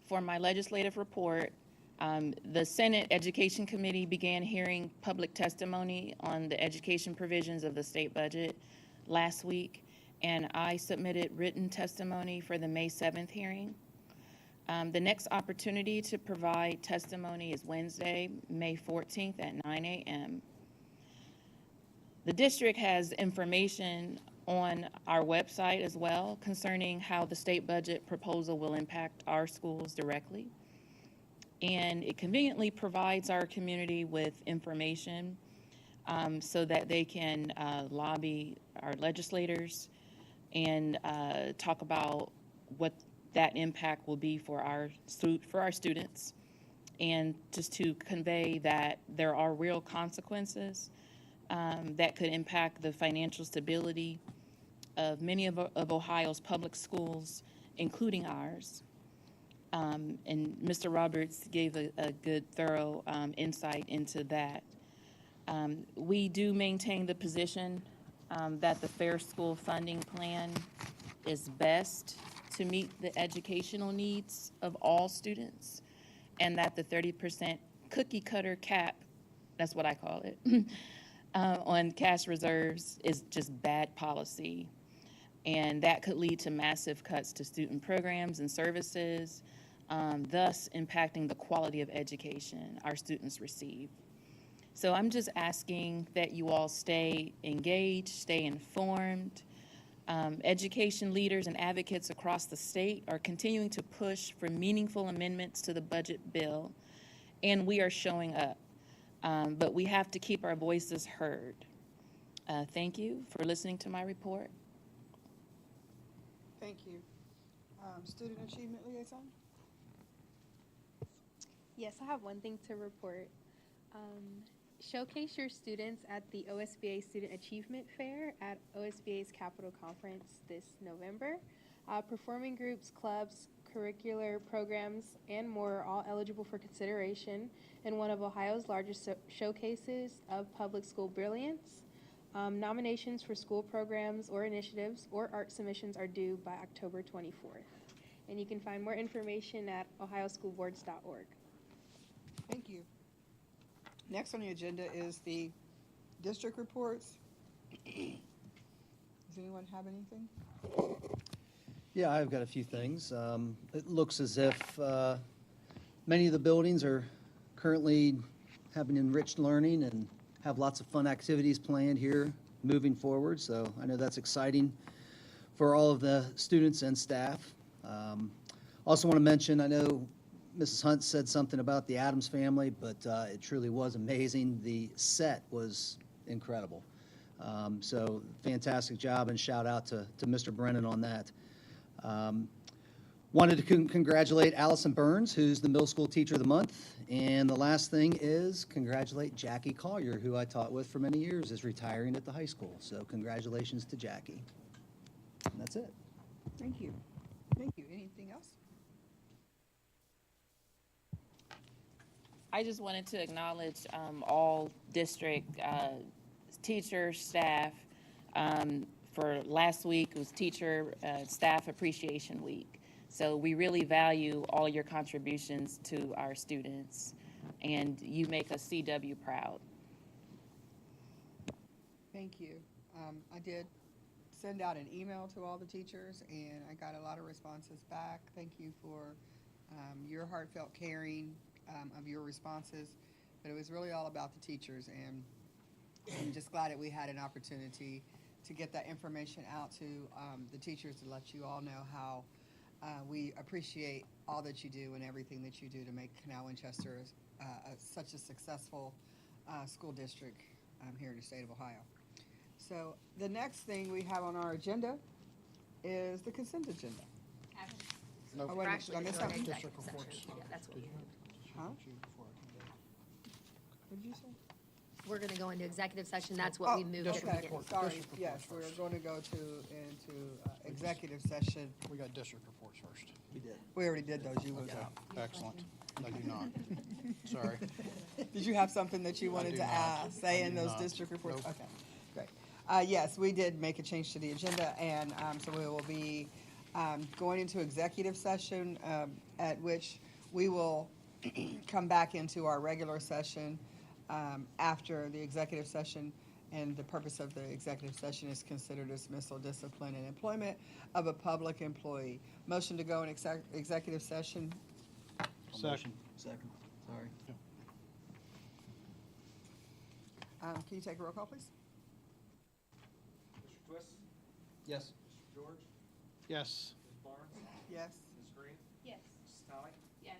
For my legislative report, the Senate Education Committee began hearing public testimony on the education provisions of the state budget last week, and I submitted written testimony for the May 7th hearing. The next opportunity to provide testimony is Wednesday, May 14th at 9 a.m. The district has information on our website as well concerning how the state budget proposal will impact our schools directly. And it conveniently provides our community with information so that they can lobby our legislators and talk about what that impact will be for our students, and just to convey that there are real consequences that could impact the financial stability of many of Ohio's public schools, including ours. And Mr. Roberts gave a good, thorough insight into that. We do maintain the position that the Fair School Funding Plan is best to meet the educational needs of all students, and that the 30% cookie cutter cap, that's what I call it, on cash reserves is just bad policy. And that could lead to massive cuts to student programs and services, thus impacting the quality of education our students receive. So I'm just asking that you all stay engaged, stay informed. Education leaders and advocates across the state are continuing to push for meaningful amendments to the budget bill, and we are showing up. But we have to keep our voices heard. Thank you for listening to my report. Thank you. Student Achievement Liaison? Yes, I have one thing to report. Showcase your students at the OSBA Student Achievement Fair at OSBA's Capital Conference this November. Performing groups, clubs, curricular programs, and more are all eligible for consideration in one of Ohio's largest showcases of public school brilliance. Nominations for school programs or initiatives or art submissions are due by October 24th. And you can find more information at ohioschoolboards.org. Thank you. Next on the agenda is the district reports. Does anyone have anything? Yeah, I've got a few things. It looks as if many of the buildings are currently having enriched learning and have lots of fun activities planned here moving forward. So I know that's exciting for all of the students and staff. Also want to mention, I know Mrs. Hunt said something about the Addams family, but it truly was amazing. The set was incredible. So fantastic job, and shout out to Mr. Brennan on that. Wanted to congratulate Allison Burns, who's the middle school teacher of the month. And the last thing is congratulate Jackie Collier, who I taught with for many years, is retiring at the high school. So congratulations to Jackie. And that's it. Thank you. Thank you. Anything else? I just wanted to acknowledge all district teachers, staff. For last week, it was Teacher Staff Appreciation Week. So we really value all your contributions to our students, and you make us CW proud. Thank you. I did send out an email to all the teachers, and I got a lot of responses back. Thank you for your heartfelt caring of your responses. But it was really all about the teachers, and I'm just glad that we had an opportunity to get that information out to the teachers to let you all know how we appreciate all that you do and everything that you do to make Canal Winchester such a successful school district here in the state of Ohio. So the next thing we have on our agenda is the consent agenda. Nope. Oh, wait a minute, did I miss something? District reports. That's what Huh? What did you say? we're going to go into executive session. That's what we moved at the Okay, beginning. sorry, yes, we're going to go into executive session. We got district reports first. We did. We already did those, you was Okay, out. excellent. I do not. Sorry. Did you have something that you wanted do to not. say I in do those not. district reports? Nope. Okay, great. Yes, we did make a change to the agenda, and so we will be going into executive session, at which we will come back into our regular session after the executive session, and the purpose of the executive session is consider dismissal, discipline, and employment of a public employee. Motion to go in executive session. Second. Second, sorry. Can you take a roll call, please? Mr. Twist? Yes. Mr. George? Yes. Ms. Barnes? Yes. Ms. Green? Yes. Mrs. Talley? Yes.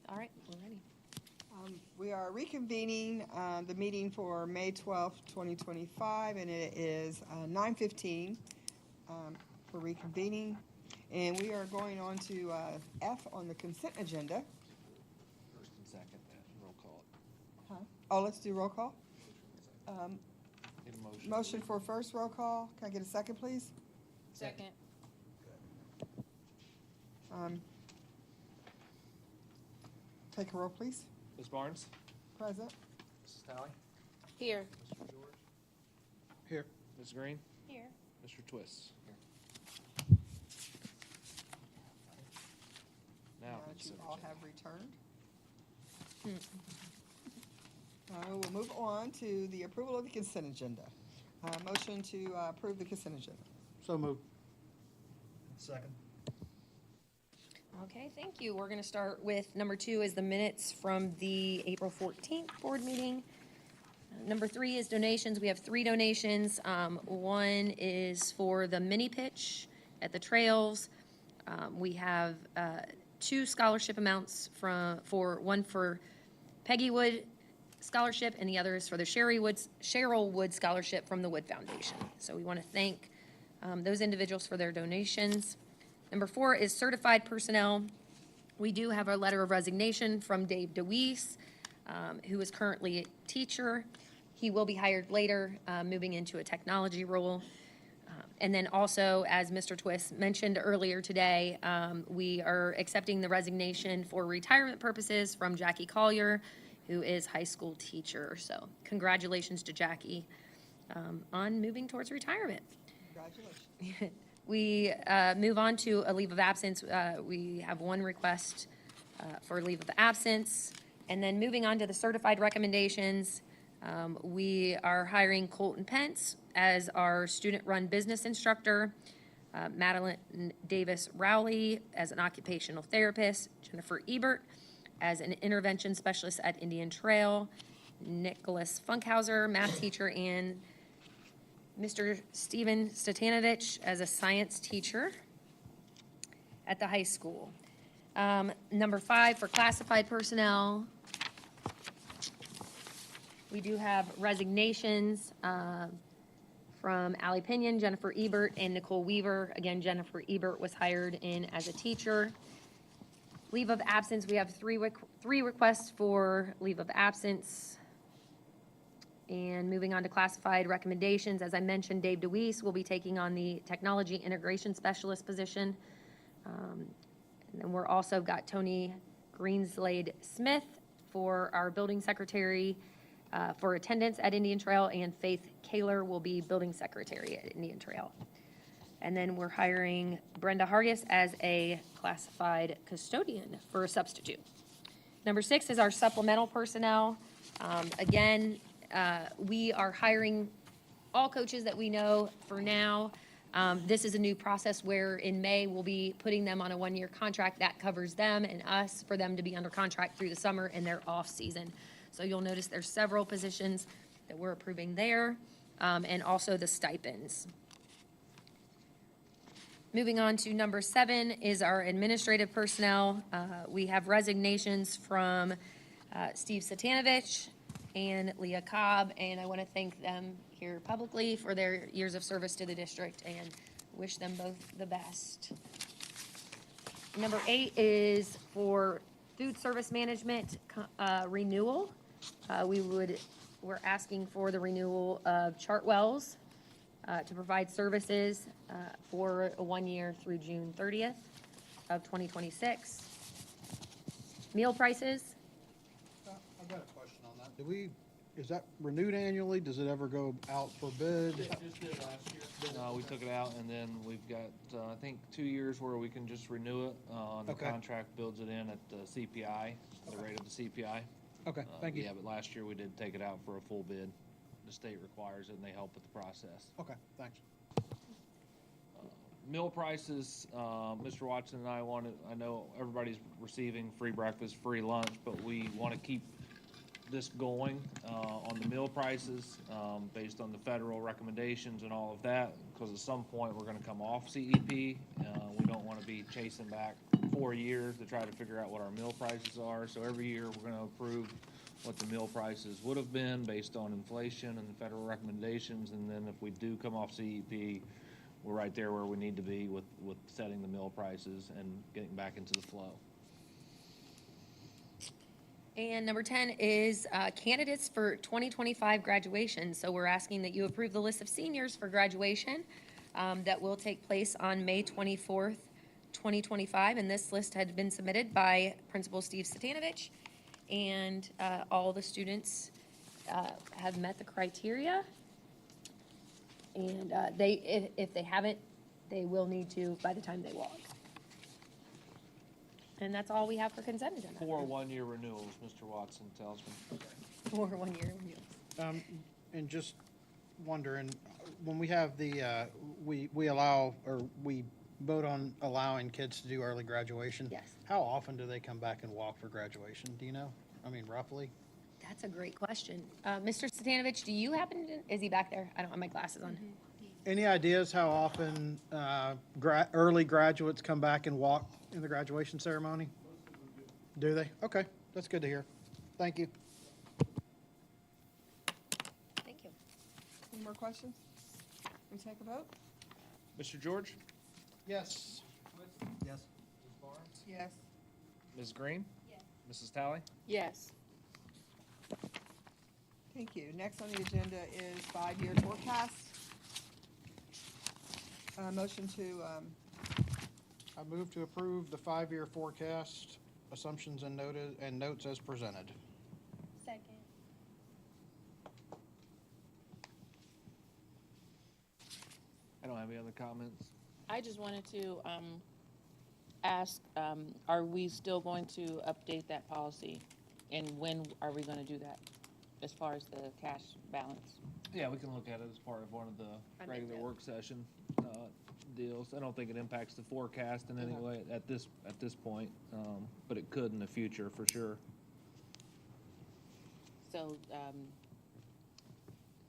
All right, we're ready. We are reconvening the meeting for May 12th, 2025, and it is 9:15 for reconvening. And we are going on to F on the consent agenda. First and second, roll call. Oh, let's do roll call. Need a motion. Motion for first roll call. Can I get a second, please? Second. Take a roll, please. Ms. Barnes? Present. Mrs. Talley? Here. Mr. George? Here. Ms. Green? Here. Mr. Twist? Now, Now that you consent all agenda. have returned. We'll move on to the approval of the consent agenda. Motion to approve the consent agenda. So moved. Second. Okay, thank you. We're going to start with number 2 is the minutes from the April 14th board meeting. Number 3 is donations. We have 3 donations. One is for the mini pitch at the trails. We have 2 scholarship amounts for one for Peggy Wood Scholarship, and the other is for the Cheryl Wood Scholarship from the Wood Foundation. So we want to thank those individuals for their donations. Number 4 is certified personnel. We do have a letter of resignation from Dave DeWeese, who is currently a teacher. He will be hired later, moving into a technology role. And then also, as Mr. Twist mentioned earlier today, we are accepting the resignation for retirement purposes from Jackie Collier, who is high school teacher. So congratulations to Jackie on moving towards retirement. Congratulations. We move on to a leave of absence. We have 1 request for leave of absence. And then moving on to the certified recommendations, we are hiring Colton Pence as our student-run business instructor, Madeline Davis Rowley as an occupational therapist, Jennifer Ebert as an intervention specialist at Indian Trail, Nicholas Funkhauser, math teacher, and Mr. Steven Statanovich as a science teacher at the high school. Number 5, for classified personnel, we do have resignations from Allie Pinion, Jennifer Ebert, and Nicole Weaver. Again, Jennifer Ebert was hired in as a teacher. Leave of absence, we have 3 requests for leave of absence. And moving on to classified recommendations, as I mentioned, Dave DeWeese will be taking on the technology integration specialist position. And then we're also got Tony Greenslade Smith for our building secretary for attendance at Indian Trail, and Faith Kaler will be building secretary at Indian Trail. And then we're hiring Brenda Hargis as a classified custodian for a substitute. Number 6 is our supplemental personnel. Again, we are hiring all coaches that we know for now. This is a new process where in May we'll be putting them on a 1-year contract that covers them and us for them to be under contract through the summer and their off season. So you'll notice there's several positions that we're approving there, and also the stipends. Moving on to number 7 is our administrative personnel. We have resignations from Steve Satanovich and Leah Cobb, and I want to thank them here publicly for their years of service to the district and wish them both the best. Number 8 is for food service management renewal. We're asking for the renewal of Chartwell's to provide services for a 1 year through June 30th of 2026. Meal prices, I've got a question on that. Is that renewed annually? Does it ever go out for bid? Just did last year. We took it out, and then we've got, I think, 2 years where we can just renew it. The Okay. contract builds it in at the CPI, the rate of the CPI. Okay, thank you. Yeah, but last year we did take it out for a full bid. The state requires it, and they help with the process. Okay, thanks. Meal prices, Mr. Watson and I I know everybody's receiving free breakfast, free lunch, but we want to keep this going on the meal prices based on the federal recommendations and all of that, because at some point we're going to come off CEP. We don't want to be chasing back 4 years to try to figure out what our meal prices are. So every year, we're gonna approve what the meal prices would have been based on inflation and the federal recommendations. And then if we do come off CEP, we're right there where we need to be with setting the meal prices and getting back into the flow. And number 10 is candidates for 2025 graduation. So we're asking that you approve the list of seniors for graduation that will take place on May 24th, 2025. And this list had been submitted by Principal Steve Satanovich. And all the students have met the criteria. And if they haven't, they will need to by the time they walk. And that's all we have for consent agenda. 4 one-year renewals, Mr. Watson tells me. 4 1-year renewals. And just wondering, when we have the, we allow, or we vote on allowing kids to do early graduation. Yes. How often do they come back and walk for graduation? Do you know? I mean, roughly? That's a great question. Mr. Satanovich, do you happen to, is he back there? I don't have my glasses on. Any ideas how often early graduates come back and walk in the graduation ceremony? Do they? Okay, that's good to hear. Thank you. Thank you. Any more questions? We take a vote? Mr. George? Yes. Yes. Yes. Ms. Green? Yes. Mrs. Talley? Yes. Thank you. Next on the agenda is 5-year forecast. Motion to, I move to approve the 5-year forecast assumptions and notes as presented. Second. I don't have any other comments. I just wanted to ask, are we still going to update that policy? And when are we going to do that, as far as the cash balance? Yeah, we can look at it as part of one of the I regular think work session deals. I don't think it impacts the forecast in any way at this point, but it could in the future for sure. So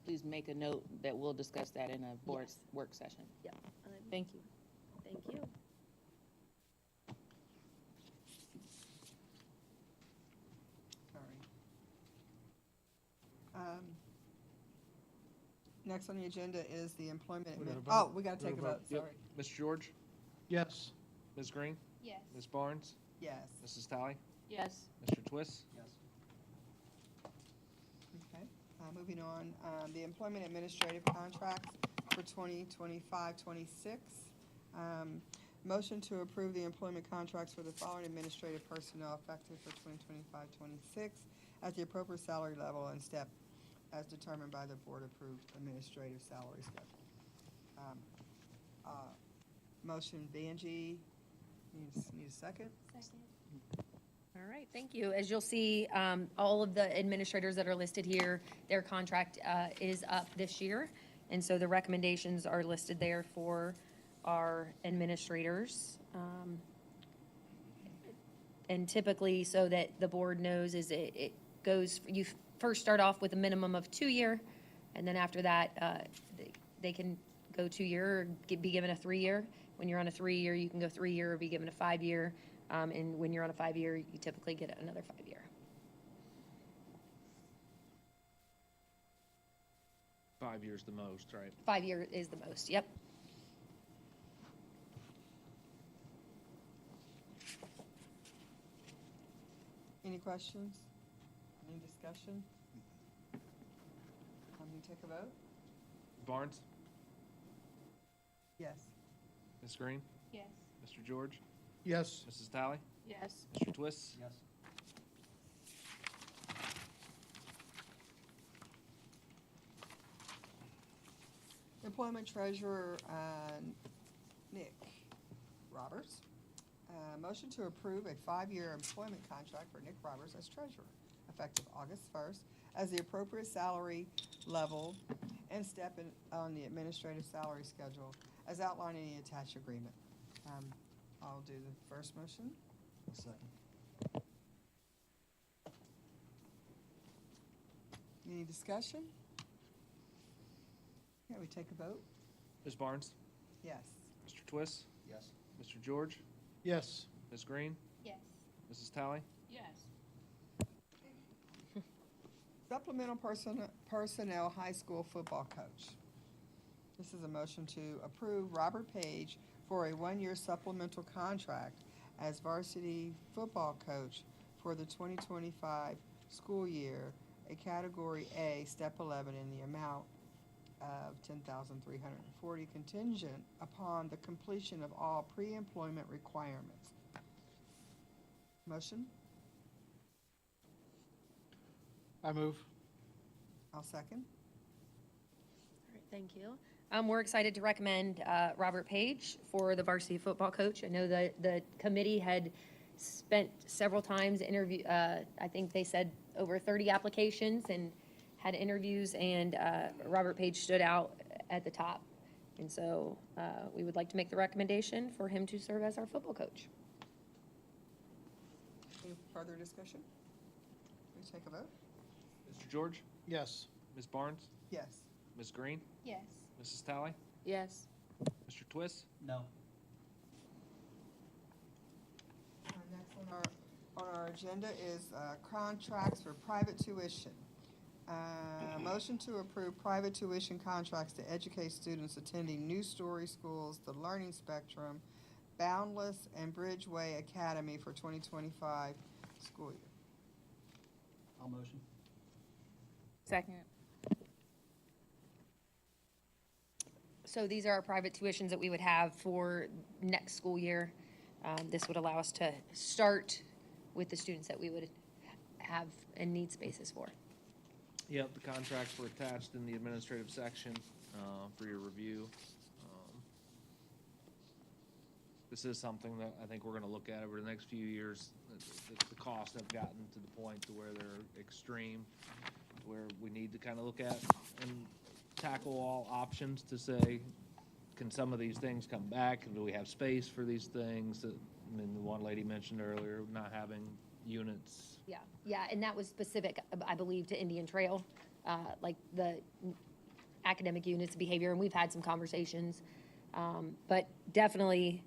please make a note that we'll discuss that in a board work session. Yep. Thank you. Thank you. sorry. Next on the agenda is the employment. We gotta vote. Oh, we gotta take a vote, Yep. sorry. Mr. George? Yes. Ms. Green? Yes. Ms. Barnes? Yes. Mrs. Talley? Yes. Mr. Twist? Yes. Okay, moving on, the employment administrative contracts for 2025-26. Motion to approve the employment contracts for the following administrative personnel effective for 2025-26 at the appropriate salary level and step as determined by the board-approved administrative salary schedule. Motion, Banji, need a second? Second. All right, thank you. As you'll see, all of the administrators that are listed here, their contract is up this year. And so the recommendations are listed there for our administrators. And typically, so that the board knows, is it goes, you first start off with a minimum of 2-year, and then after that, they can go 2-year or be given a 3-year. When you're on a 3-year, you can go 3-year or be given a 5-year. And when you're on a 5-year, you typically get another 5-year. 5 years the most, right? 5-year is the most, yep. Any questions? Any discussion? You take a vote? Barnes? Yes. Ms. Green? Yes. Mr. George? Yes. Mrs. Talley? Yes. Mr. Twist? Yes. Employment treasurer, Nick Roberts. Motion to approve a 5-year employment contract for Nick Roberts as treasurer, effective August 1st, as the appropriate salary level and step in on the administrative salary schedule as outlined in the attached agreement. I'll do the first motion. Second. Any discussion? Yeah, we take a vote? Ms. Barnes? Yes. Mr. Twist? Yes. Mr. George? Yes. Ms. Green? Yes. Mrs. Talley? Yes. Supplemental personnel high school football coach. This is a motion to approve Robert Page for a one-year supplemental contract as varsity football coach for the 2025 school year, a Category A, Step 11, in the amount of $10,340, contingent upon the completion of all pre-employment requirements. Motion? I move. I'll second. All right, thank you. We're excited to recommend Robert Page for the varsity football coach. I know that the committee had spent several times I think they said over 30 applications and had interviews, and Robert Page stood out at the top. And so we would like to make the recommendation for him to serve as our football coach. Any further discussion? Please take a vote. Mr. George? Yes. Ms. Barnes? Yes. Ms. Green? Yes. Mrs. Talley? Yes. Mr. Twist? No. Next on our agenda is contracts for private tuition. Motion to approve private tuition contracts to educate students attending New Story Schools, the Learning Spectrum, Boundless, and Bridgeway Academy for 2025 school year. I'll motion. Second. So these are our private tuitions that we would have for next school year. This would allow us to start with the students that we would have and need spaces for. Yep, the contracts were attached in the administrative section for your review. This is something that I think we're gonna look at over the next few years. The costs have gotten to the point to where they're extreme, where we need to kind of look at and tackle all options to say, can some of these things come back? Do we have space for these things? I mean, the one lady mentioned earlier, not having units. Yeah, and that was specific, I believe, to Indian Trail, like the academic units, behavior, and we've had some conversations. But definitely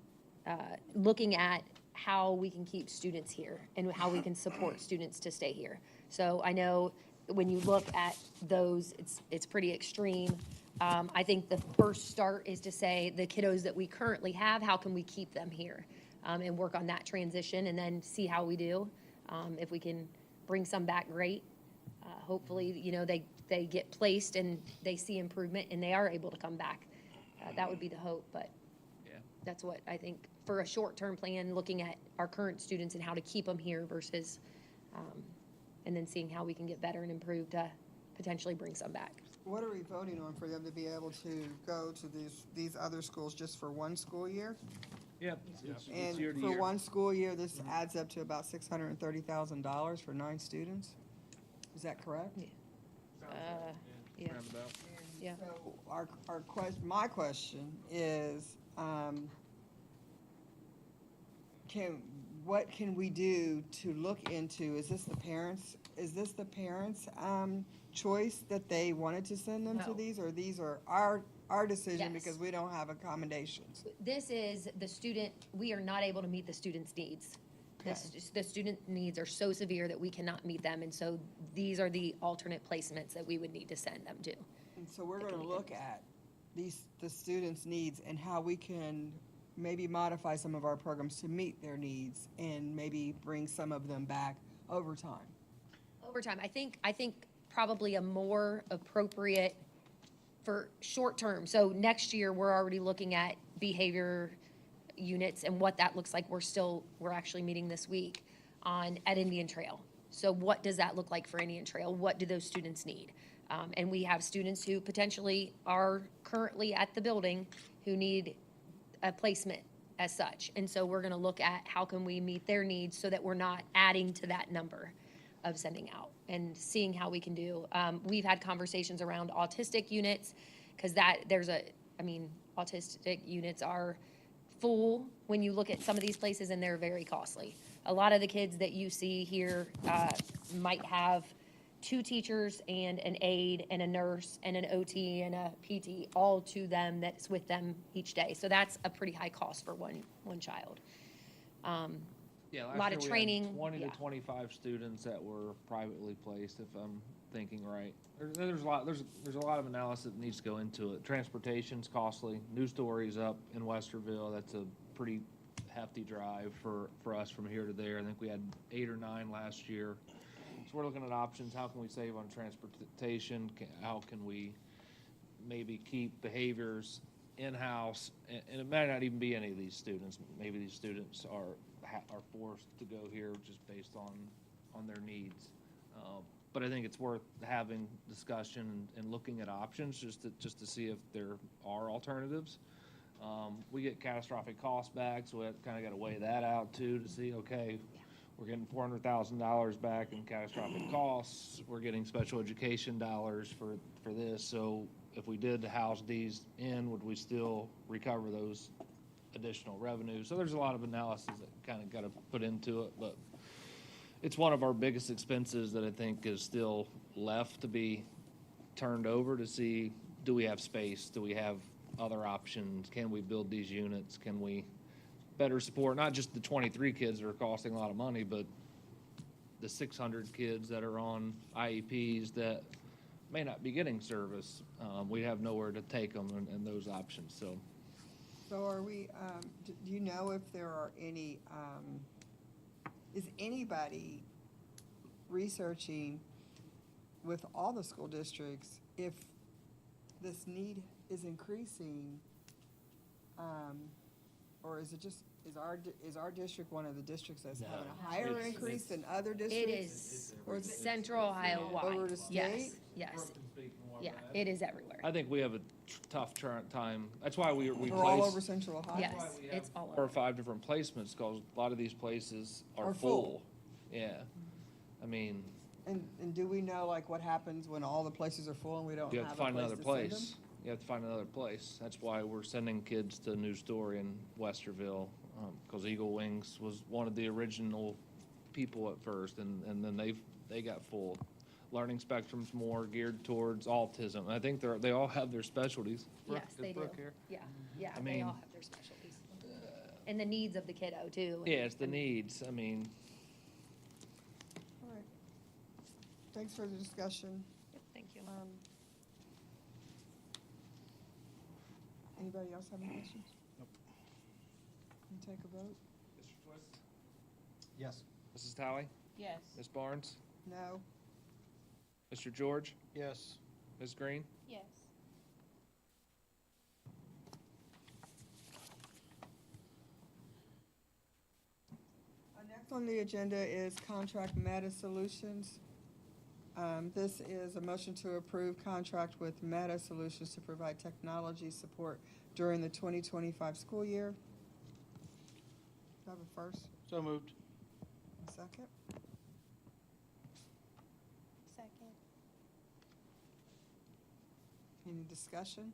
looking at how we can keep students here and how we can support students to stay here. So I know when you look at those, it's pretty extreme. I think the first start is to say the kiddos that we currently have, how can we keep them here? And work on that transition and then see how we do. If we can bring some back, great. Hopefully, you know, they get placed and they see improvement and they are able to come back. That would be the hope, but Yeah. that's what I think for a short-term plan, looking at our current students and how to keep them here versus, and then seeing how we can get better and improve to potentially bring some back. What are we voting on for them to be able to go to these other schools just for one school year? Yep. It's And year to for year. one school year, this adds up to about $630,000 for 9 students? Is that correct? Yeah. Roundabout. Yeah. So my question is, what can we do to look into, is this the parents' choice that they wanted to send them to No. these, or these are our decision Yes. because we don't have accommodations? This is the student, we are not able to meet the student's needs. The student needs are so severe that we cannot meet them, and so these are the alternate placements that we would need to send them to. And so we're gonna look at the students' needs and how we can maybe modify some of our programs to meet their needs and maybe bring some of them back over time. Over time, I think probably a more appropriate for short term. So next year, we're already looking at behavior units and what that looks like. We're actually meeting this week at Indian Trail. So what does that look like for Indian Trail? What do those students need? And we have students who potentially are currently at the building who need a placement as such. And so we're gonna look at how can we meet their needs so that we're not adding to that number of sending out and seeing how we can do. We've had conversations around autistic units, because autistic units are full when you look at some of these places, and they're very costly. A lot of the kids that you see here might have 2 teachers and an aide and a nurse and an OT and a PT, all to them that's with them each day. So that's a pretty high cost for one child. Yeah, a last lot year of we had training. 20 Yeah. to 25 students that were privately placed, if I'm thinking right. There's a lot, there's a lot of analysis that needs to go into it. Transportation's costly. News Story's up in Westerville. That's a pretty hefty drive for us from here to there. I think we had 8 or 9 last year. So we're looking at options. How can we save on transportation? How can we maybe keep behaviors in-house? And it might not even be any of these students. Maybe these students are forced to go here just based on their needs. But I think it's worth having discussion and looking at options just to see if there are alternatives. We get catastrophic cost back, so we kind of got to weigh that out too to see, okay, we're getting $400,000 back in catastrophic costs. We're getting special education dollars for this. So if we did house these in, would we still recover those additional revenues? So there's a lot of analysis that kind of got to put into it, but it's one of our biggest expenses that I think is still left to be turned over to see, do we have space? Do we have other options? Can we build these units? Can we better support not just the 23 kids that are costing a lot of money, but the 600 kids that are on IEPs that may not be getting service? We have nowhere to take them and those options. So are we, do you know if there are any, is anybody researching with all the school districts if this need is increasing? Or is it just, is our district one of the districts that's having a higher increase than other districts? It is Or is it Central Ohio wide. over the state? Yes. Yeah, it is everywhere. I think we have a tough time. That's why we We're all place over Central Ohio? Yes, it's all 4 or over. 5 different placements because a lot of these places are Are full. full. Yeah. I mean, And do we know like what happens when all the places are full and we don't you have have a to find another place to send them? place. You have to find another place. That's why we're sending kids to News Story in Westerville, because Eagle Wings was one of the original people at first, and then they got full. Learning Spectrum's more geared towards autism. I think they all have their specialties. Brooke, Yes, is they do. Brooke here? Yeah, I they mean, all have their specialties. And the needs of the kiddo too. Yeah, it's the needs. I mean, All right. Thanks for the discussion. Thank you. Anybody else have any questions? Nope. Can you take a vote? Mr. Twist? Yes. Mrs. Talley? Yes. Ms. Barnes? No? Mr. George? Yes. Ms. Green? Yes. Next on the agenda is contract Meta Solutions. This is a motion to approve contract with Meta Solutions to provide technology support during the 2025 school year. Do I have a first? So moved. A second? Second. Any discussion?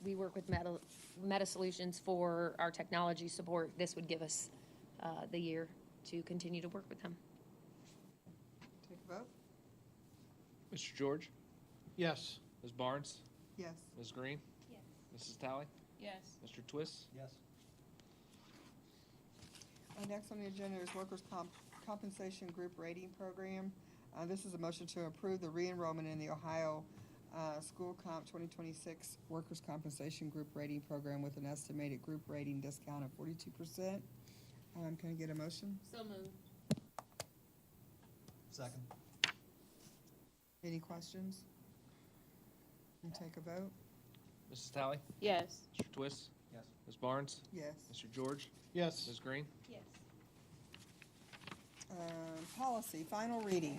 We work with Meta Solutions for our technology support. This would give us the year to continue to work with them. Take a vote? Mr. George? Yes. Ms. Barnes? Yes. Ms. Green? Yes. Mrs. Talley? Yes. Mr. Twist? Yes. Next on the agenda is Workers' Compensation Group Rating Program. This is a motion to approve the re-enrollment in the Ohio School Comp 2026 Workers' Compensation Group Rating Program with an estimated group rating discount of 42%. Can I get a motion? So moved. Second. Any questions? Can take a vote? Mrs. Talley? Yes. Mr. Twist? Yes. Ms. Barnes? Yes. Mr. George? Yes. Ms. Green? Yes. Policy, final reading.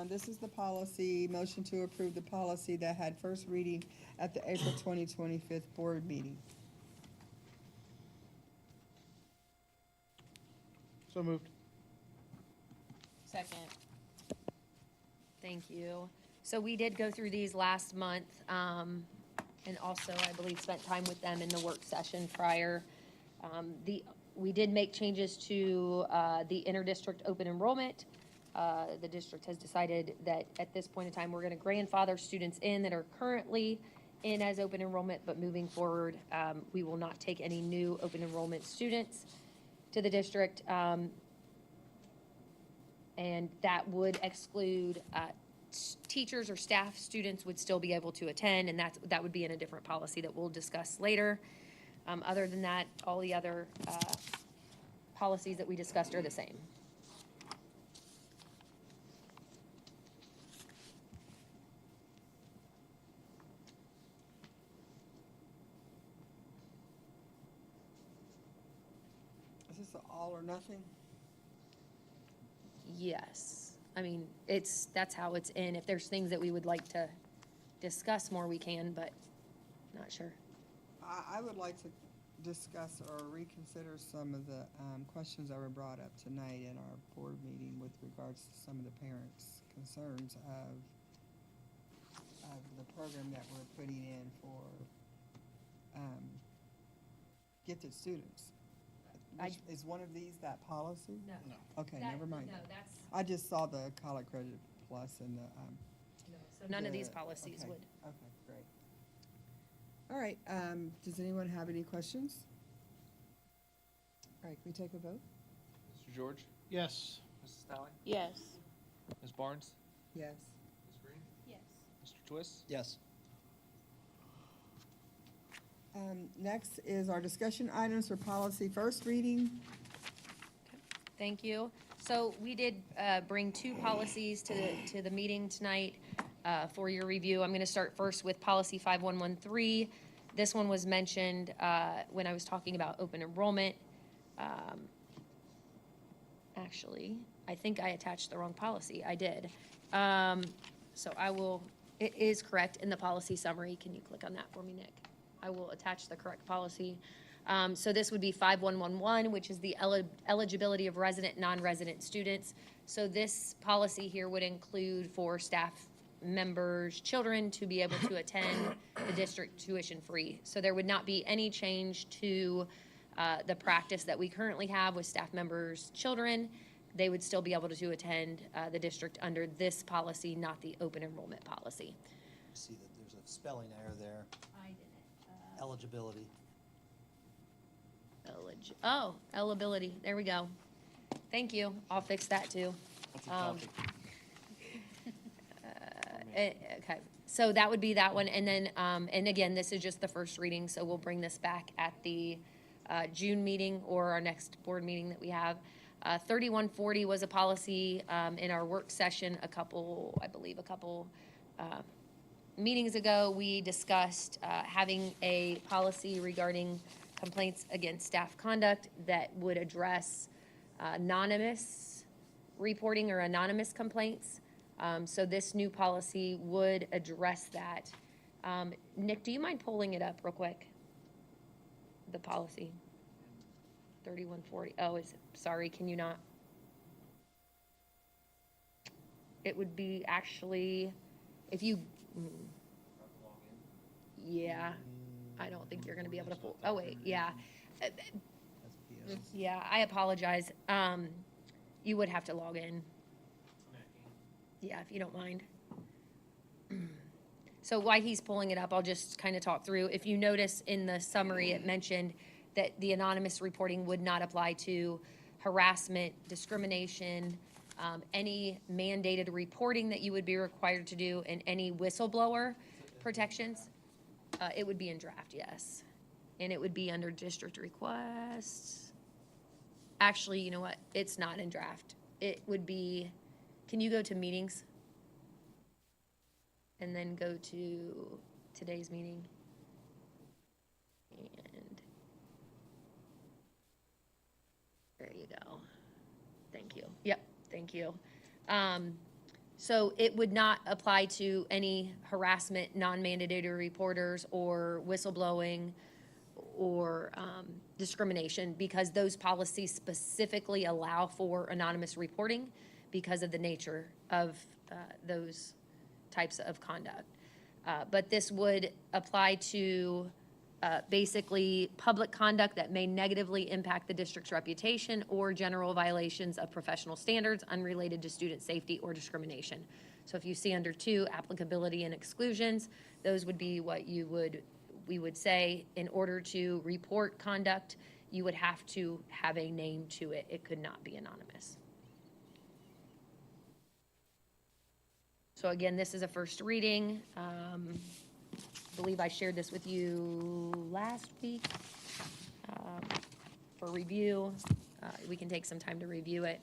This is the policy, motion to approve the policy that had first reading at the April 2025 board meeting. So moved. Second. Thank you. So we did go through these last month, and also, I believe, spent time with them in the work session prior. We did make changes to the inter-district open enrollment. The district has decided that at this point in time, we're going to grandfather students in that are currently in as open enrollment, but moving forward, we will not take any new open enrollment students to the district. And that would exclude teachers or staff. Students would still be able to attend, and that would be in a different policy that we'll discuss later. Other than that, all the other policies that we discussed are the same. Is this an all or nothing? Yes, I mean, that's how it's in. If there's things that we would like to discuss more, we can, but not sure. I would like to discuss or reconsider some of the questions that were brought up tonight in our board meeting with regards to some of the parents' concerns of the program that we're putting in for gifted students. Is one of these that policy? No. Okay, never mind. No, that's, I just saw the College Credit Plus and the. so none of these the- policies okay, would. Okay, great. All right, does anyone have any questions? All right, can we take a vote? Mr. George? Yes. Mrs. Sally? Yes. Ms. Barnes? Yes. Ms. Green? Yes. Mr. Twist? Yes. Next is our discussion items for policy first reading. Thank you. So we did bring two policies to the meeting tonight for your review. I'm going to start first with policy 5113. This one was mentioned when I was talking about open enrollment. Actually, I think I attached the wrong policy. I did. So it is correct in the policy summary. Can you click on that for me, Nick? I will attach the correct policy. So this would be 5111, which is the eligibility of resident, non-resident students. So this policy here would include for staff members' children to be able to attend the district tuition-free. So there would not be any change to the practice that we currently have with staff members' children. They would still be able to attend the district under this policy, not the open enrollment policy. See that there's a spelling error there. I didn't. Eligibility. Eligibility. There we go. Thank you. I'll fix that too. Okay, so that would be that one. And then, and again, this is just the first reading, so we'll bring this back at the June meeting or our next board meeting that we have. 3140 was a policy in our work session a couple meetings ago. We discussed having a policy regarding complaints against staff conduct that would address anonymous reporting or anonymous complaints. So this new policy would address that. Nick, do you mind pulling it up real quick? The policy. 3140. Oh, sorry, can you not? It would be actually, if you, yeah, I don't think you're gonna be able to pull, oh wait, yeah. Yeah, I apologize. You would have to log in. Yeah, if you don't mind. So while he's pulling it up, I'll just kind of talk through. If you notice in the summary, it mentioned that the anonymous reporting would not apply to harassment, discrimination, any mandated reporting that you would be required to do, and any whistleblower protections. It would be in draft, yes. And it would be under district requests. Actually, you know what? It's not in draft. It would be, can you go to meetings? And then go to today's meeting. And there you go. Thank you. Yep, thank you. So it would not apply to any harassment, non-mandated reporters, or whistleblowing, or discrimination, because those policies specifically allow for anonymous reporting because of the nature of those types of conduct. But this would apply to basically public conduct that may negatively impact the district's reputation or general violations of professional standards unrelated to student safety or discrimination. So if you see under 2, applicability and exclusions, those would be what we would say in order to report conduct, you would have to have a name to it. It could not be anonymous. So again, this is a first reading. I believe I shared this with you last week for review. We can take some time to review it,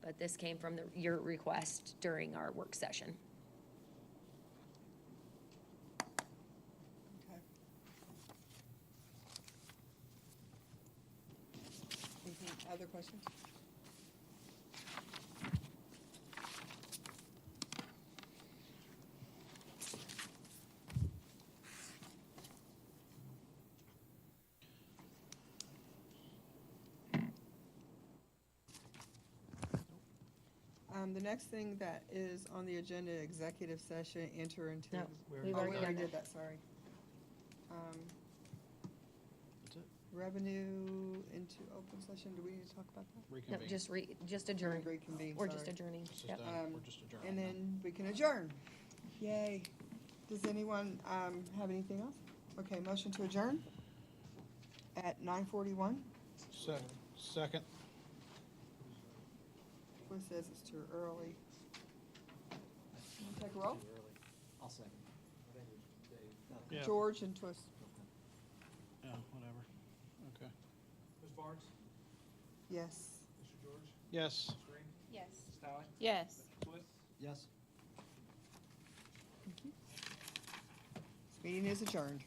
but this came from your request during our work session. Okay. Any other questions? The next thing that is on the agenda, executive session, enter into. No, we've Oh, already we done already that. did that, sorry. Revenue into open session, do we need to talk about that? No, just adjourn. Reconvene, Or just sorry. adjourning. Yep. And then we can adjourn. Yay. Does anyone have anything else? Okay, motion to adjourn at 9:41. Second. Twist says it's too early. Take a roll? I'll second. Yeah. George and Twist. Yeah, whatever. Okay. Ms. Barnes? Yes. Mr. George? Yes. Ms. Green? Yes. Ms. Talley? Yes. Mr. Twist? Yes. This meeting is adjourned.